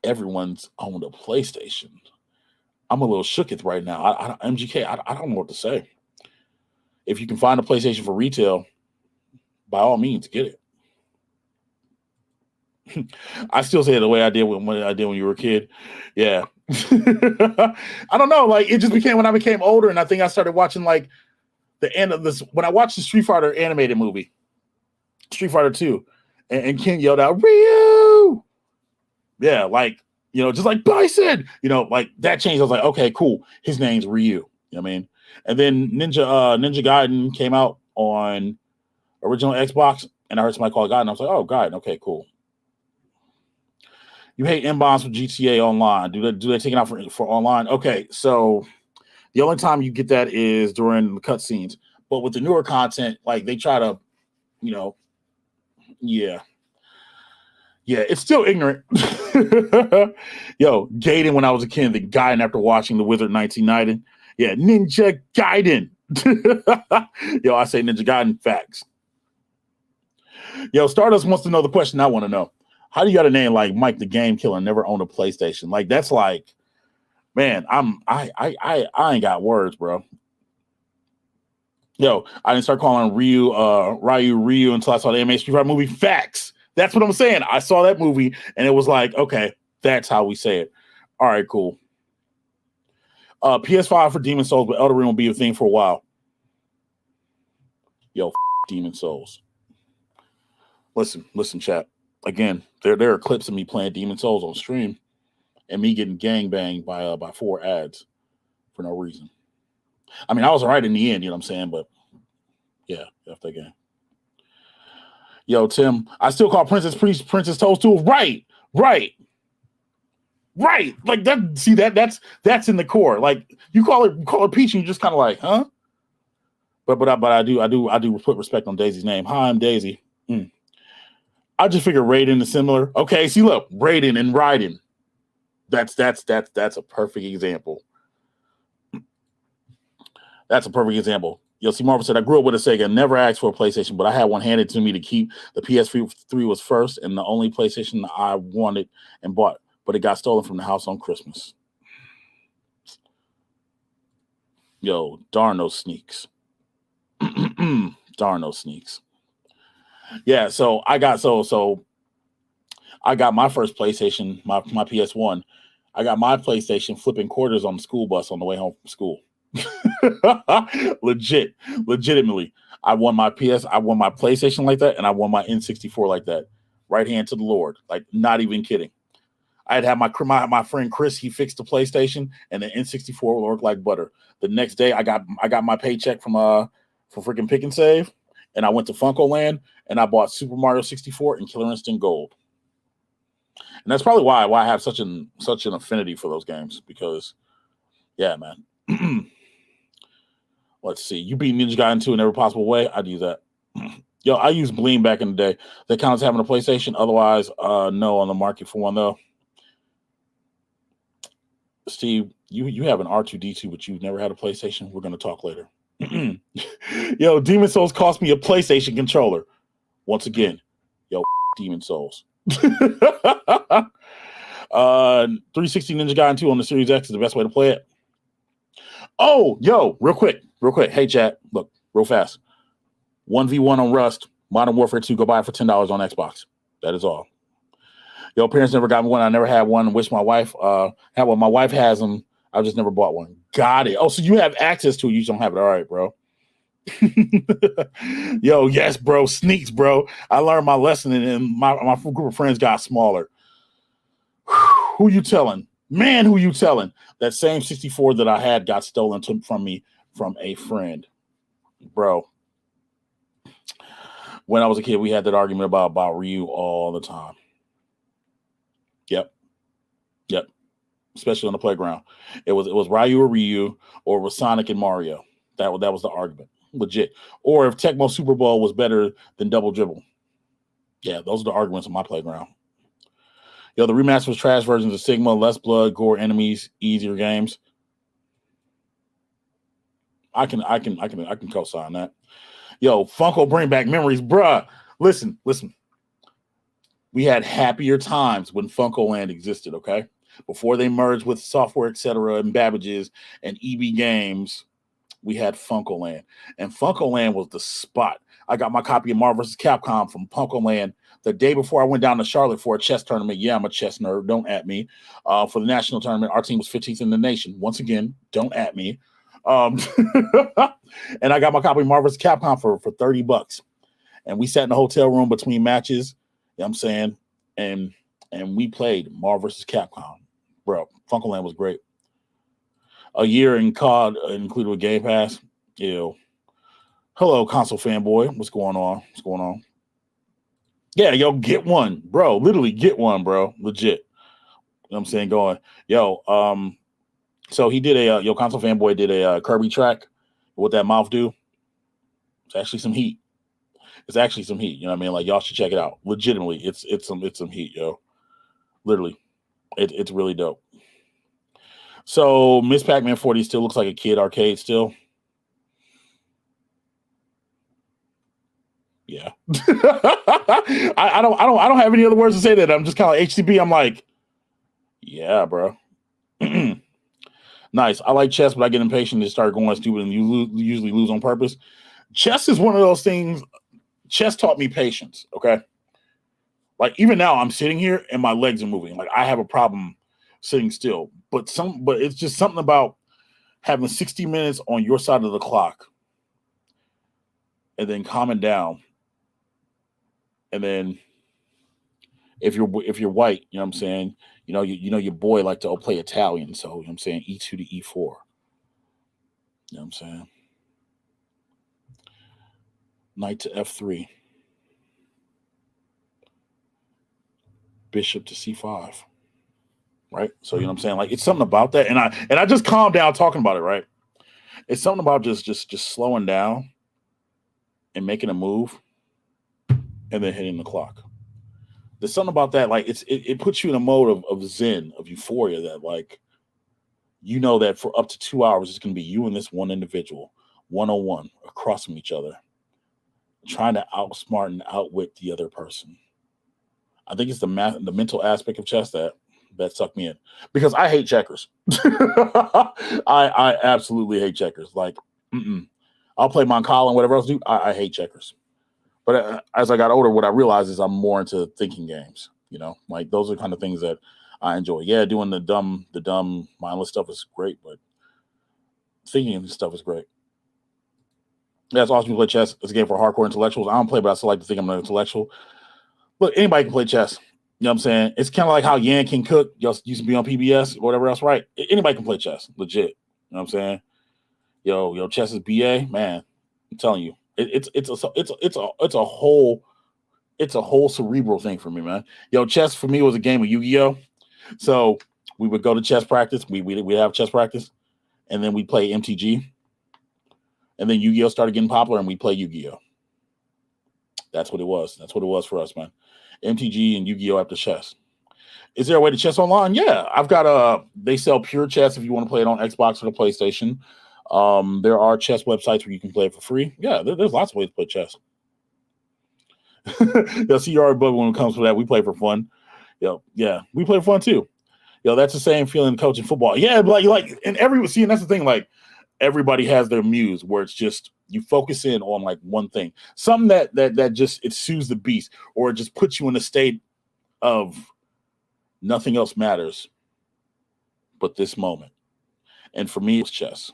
everyone's owned a PlayStation. I'm a little shooketh right now. MGK, I don't know what to say. If you can find a PlayStation for retail, by all means, get it. I still say it the way I did when you were a kid. Yeah. I don't know. Like it just became when I became older, and I think I started watching like the end of this when I watched the Street Fighter animated movie, Street Fighter 2, and Ken yelled out, Ryu! Yeah, like, you know, just like Bison, you know, like that changed. I was like, okay, cool. His name's Ryu. You know what I mean? And then Ninja Gaiden came out on original Xbox, and I heard somebody call it Gaiden. I was like, oh, Gaiden. Okay, cool. You hate inbounds for GTA Online. Do they take it out for online? Okay, so the only time you get that is during the cutscenes. But with the newer content, like they try to, you know, yeah, it's still ignorant. Yo, Gaiden when I was a kid, the Gaiden after watching The Wizard 1990. Yeah, Ninja Gaiden. Yo, I say Ninja Gaiden, facts. Yo, Stardust wants to know the question I want to know. How do you got a name like Mike the Game Killer and never owned a PlayStation? Like that's like, man, I ain't got words, bro. Yo, I didn't start calling Ryu until I saw the animated Street Fighter movie. Facts. That's what I'm saying. I saw that movie and it was like, okay, that's how we say it. All right, cool. PS5 for Demon Souls, but Elden Ring will be a thing for a while. Yo, Demon Souls. Listen, chat. Again, there are clips of me playing Demon Souls on stream and me getting gangbanged by 4 ads for no reason. I mean, I was all right in the end, you know what I'm saying? But yeah, after that game. Yo, Tim, I still call Princess Toadstool. Right. Right. Like that. See that's in the core. Like you call her Peach, and you're just kind of like, huh? But I do put respect on Daisy's name. Hi, I'm Daisy. Mm. I just figure Raiden is similar. Okay, see, look, Raiden and Raiden. That's a perfect example. That's a perfect example. You'll see Marvel said, I grew up with a Sega, never asked for a PlayStation, but I had one handed to me to keep. The PS3 was first and the only PlayStation I wanted and bought, but it got stolen from the house on Christmas. Yo, darn those sneaks. Darn those sneaks. Yeah, so I got I got my first PlayStation, my PS1. I got my PlayStation flipping quarters on the school bus on the way home from school. Legitimately. I won my PlayStation like that, and I won my N64 like that. Right hand to the Lord. Like, not even kidding. I had my friend Chris, he fixed the PlayStation, and the N64 worked like butter. The next day I got my paycheck from freaking Pick and Save, and I went to Funko Land and I bought Super Mario 64 and Killer Instinct Gold. And that's probably why I have such an affinity for those games, because yeah, man. Let's see. You beat Ninja Gaiden 2 in every possible way. I'd use that. Yo, I used Bleen back in the day. That counts having a PlayStation. Otherwise, no on the market for one, though. Steve, you have an R2D2, but you've never had a PlayStation. We're going to talk later. Yo, Demon Souls cost me a PlayStation controller. Once again, yo, Demon Souls. 360 Ninja Gaiden 2 on the Series X is the best way to play it. Oh, yo, real quick. Hey, chat, look, real fast. 1v1 on Rust, Modern Warfare 2, go buy it for $10 on Xbox. That is all. Yo, parents never got me one. I never had one. Wish my wife had one. My wife has them. I just never bought one. Got it. Oh, so you have access to it. You just don't have it. All right, bro. Yo, yes, bro. Sneaks, bro. I learned my lesson, and my group of friends got smaller. Who you telling? Man, who you telling? That same 64 that I had got stolen from me from a friend. Bro. When I was a kid, we had that argument about Ryu all the time. Yep. Especially on the playground. It was Ryu or Ryu, or it was Sonic and Mario. That was the argument. Legit. Or if Tecmo Super Bowl was better than Double Dribble. Yeah, those are the arguments on my playground. Yo, the remaster was trash versions of Sigma, less blood, gore enemies, easier games. I can co-sign that. Yo, Funko bring back memories, bruh. Listen. We had happier times when Funko Land existed, okay? Before they merged with Software, etc., and Babbage's and EB Games, we had Funko Land. And Funko Land was the spot. I got my copy of Marvel vs. Capcom from Funko Land the day before I went down to Charlotte for a chess tournament. Yeah, I'm a chess nerd. Don't at me. For the national tournament, our team was 15th in the nation. Once again, don't at me. And I got my copy of Marvel vs. Capcom for $30. And we sat in the hotel room between matches. You know what I'm saying? And we played Marvel vs. Capcom. Bro, Funko Land was great. A year in COD included with Game Pass. Ew. Hello, console fanboy. What's going on? Yeah, yo, get one, bro. Literally get one, bro. Legit. You know what I'm saying? Going, yo, so he did console fanboy did a Kirby track. What that mouth do? It's actually some heat. You know what I mean? Like, y'all should check it out. Legitimately, it's some heat, yo. Literally. It's really dope. So Miss Pac-Man 40 still looks like a kid arcade still. Yeah. I don't have any other words to say that. I'm just kind of HTB. I'm like, yeah, bro. Nice. I like chess, but I get impatient to start going stupid, and you usually lose on purpose. Chess is one of those things. Chess taught me patience. Okay. Like, even now I'm sitting here and my legs are moving. Like, I have a problem sitting still, but it's just something about having 60 minutes on your side of the clock and then calming down. And then if you're white, you know what I'm saying? You know your boy like to play Italian, so you know what I'm saying, E2 to E4. You know what I'm saying? Knight to F3. Bishop to C5. right? So you know what I'm saying? Like it's something about that, and I just calmed down talking about it, right? It's something about just slowing down and making a move and then hitting the clock. There's something about that, like it puts you in a mode of zen, of euphoria, that like you know that for up to 2 hours it's gonna be you and this one individual, 101, across from each other, trying to outsmart and outwit the other person. I think it's the mental aspect of chess that sucked me in, because I hate checkers. I absolutely hate checkers. Like, I'll play Moncala and whatever else do. I hate checkers. But as I got older, what I realized is I'm more into thinking games. You know, like those are the kind of things that I enjoy. Yeah, doing the dumb, mindless stuff is great, but thinking stuff is great. That's awesome. You play chess. It's a game for hardcore intellectuals. I don't play, but I still like to think I'm an intellectual. Look, anybody can play chess. You know what I'm saying? It's kind of like how Yan Can Cook used to be on PBS or whatever else, right? Anybody can play chess, legit. You know what I'm saying? Yo, chess is BA, man. I'm telling you, it's a whole cerebral thing for me, man. Yo, chess for me was a game of Yu-Gi-Oh. So we would go to chess practice. We have chess practice, and then we play MTG, and then Yu-Gi-Oh started getting popular, and we play Yu-Gi-Oh. That's what it was. That's what it was for us, man. MTG and Yu-Gi-Oh after chess. Is there a way to chess online? Yeah, I've got they sell pure chess if you want to play it on Xbox or the PlayStation. There are chess websites where you can play it for free. Yeah, there's lots of ways to play chess. You'll see your but when it comes to that, we play for fun. Yeah, we play for fun too. That's the same feeling coaching football. Yeah, like and and that's the thing, like everybody has their muse where it's just you focus in on like one thing, something that just it soothes the beast, or it just puts you in a state of nothing else matters but this moment. And for me, it was chess.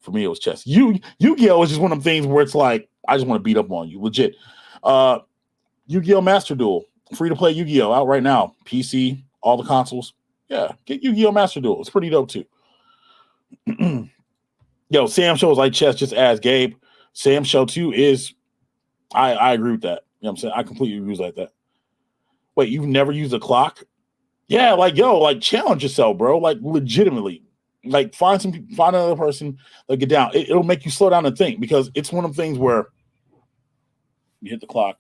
For me, it was chess. Yu-Gi-Oh is just one of them things where it's like I just want to beat up on you, legit. Yu-Gi-Oh Master Duel, free to play Yu-Gi-Oh out right now, PC, all the consoles. Yeah, get Yu-Gi-Oh Master Duel. It's pretty dope too. Yo, Sam shows like chess, just ask Gabe. Sam show too is, I agree with that. You know what I'm saying? I completely agree like that. Wait, you've never used a clock? Yeah, like challenge yourself, bro. Like legitimately, like find another person, like get down. It'll make you slow down and think, because it's one of the things where you hit the clock.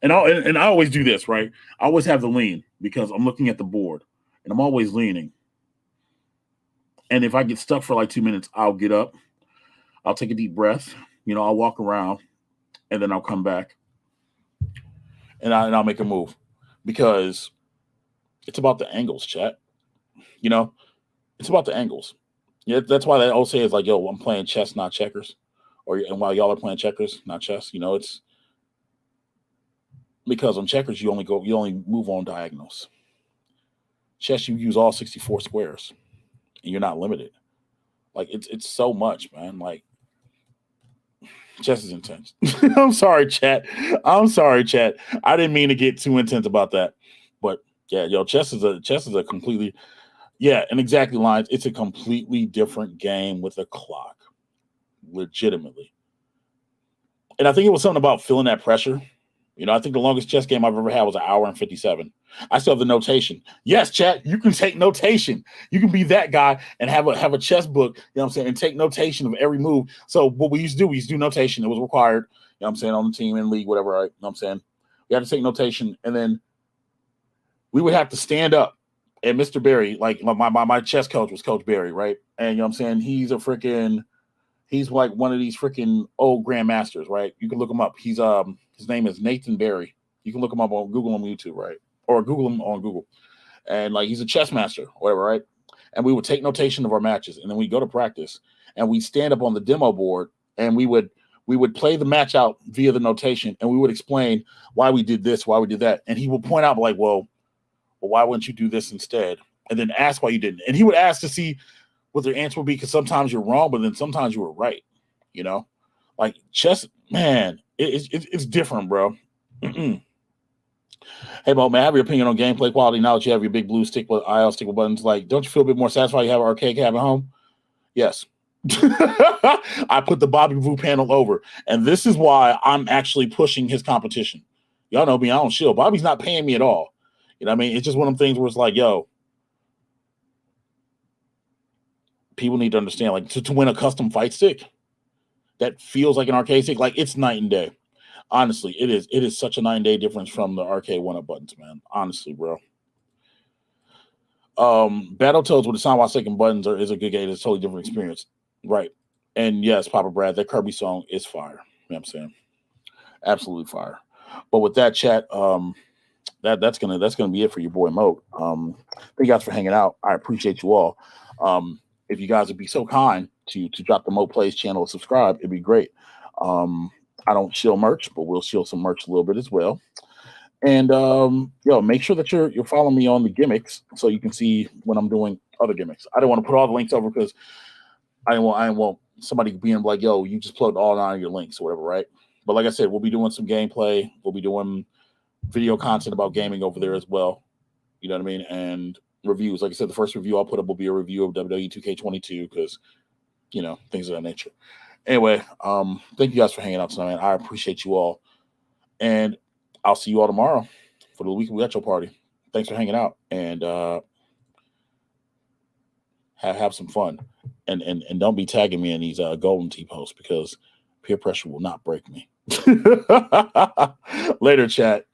And I always do this, right? I always have the lean because I'm looking at the board and I'm always leaning. And if I get stuck for like 2 minutes, I'll get up, I'll take a deep breath, I'll walk around, and then I'll come back and I'll make a move, because it's about the angles, chat. It's about the angles. Yeah, that's why they all say is like, yo, I'm playing chess, not checkers. And while y'all are playing checkers, not chess, it's because on checkers you only move on diagonals. Chess, you use all 64 squares, and you're not limited. Like it's so much, man. Like chess is intense. I'm sorry, chat. I didn't mean to get too intense about that, but yeah, yo, chess is a completely, yeah, and exactly lines. It's a completely different game with a clock, legitimately. And I think it was something about feeling that pressure. I think the longest chess game I've ever had was 1 hour and 57. I still have the notation. Yes, chat, you can take notation. You can be that guy and have a chess book, what I'm saying, and take notation of every move. So what we used to do notation. It was required, what I'm saying, on the team, in league, whatever, right? What I'm saying? We had to take notation, and then we would have to stand up. And Mr. Barry, like my chess coach was Coach Barry, right? And what I'm saying, he's like one of these freaking old grandmasters, right? You can look him up. His name is Nathan Barry. You can look him up on Google on YouTube, right? Or Google him on Google. And like he's a chess master, whatever, right? And we would take notation of our matches, and then we go to practice, and we stand up on the demo board, and we would play the match out via the notation, and we would explain why we did this, why we did that, and he would point out like, well, why wouldn't you do this instead? And then ask why you didn't. And he would ask to see what their answer would be, because sometimes you're wrong, but then sometimes you were right. Like chess, man, it's different, bro. Hey, Mo, man, have your opinion on gameplay quality now that you have your big blue stick with IL stick with buttons. Like, don't you feel a bit more satisfied you have an arcade cab at home? Yes. I put the Bobby Vu panel over, and this is why I'm actually pushing his competition. Y'all know me, I don't shill. Bobby's not paying me at all. You know what I mean? It's just one of them things where it's like, yo, people need to understand, like, to win a custom fight stick that feels like an arcade stick, like, it's night and day. Honestly, it is. It is such a 9-day difference from the arcade one-up buttons, man. Honestly, bro. Battletoads with the sound while sticking buttons is a good game. It's a totally different experience. Right. And yes, Papa Brad, that Kirby song is fire. You know what I'm saying? Absolutely fire. But with that, chat, that's gonna be it for your boy Moat. Thank you guys for hanging out. I appreciate you all. If you guys would be so kind to drop the Moat Plays channel and subscribe, it'd be great. I don't shill merch, but we'll shill some merch a little bit as well. And make sure that you're following me on the gimmicks so you can see when I'm doing other gimmicks. I don't want to put all the links over because I don't want somebody being like, yo, you just plugged all 9 of your links or whatever, right? But like I said, we'll be doing some gameplay. We'll be doing video content about gaming over there as well. You know what I mean? And reviews. Like I said, the first review I'll put up will be a review of WWE 2K22 because, things of that nature. Anyway, thank you guys for hanging out tonight, man. I appreciate you all. And I'll see you all tomorrow for the Weekly Retro Party. Thanks for hanging out, and have some fun. And don't be tagging me in these Golden Tee posts because peer pressure will not break me. Later, chat.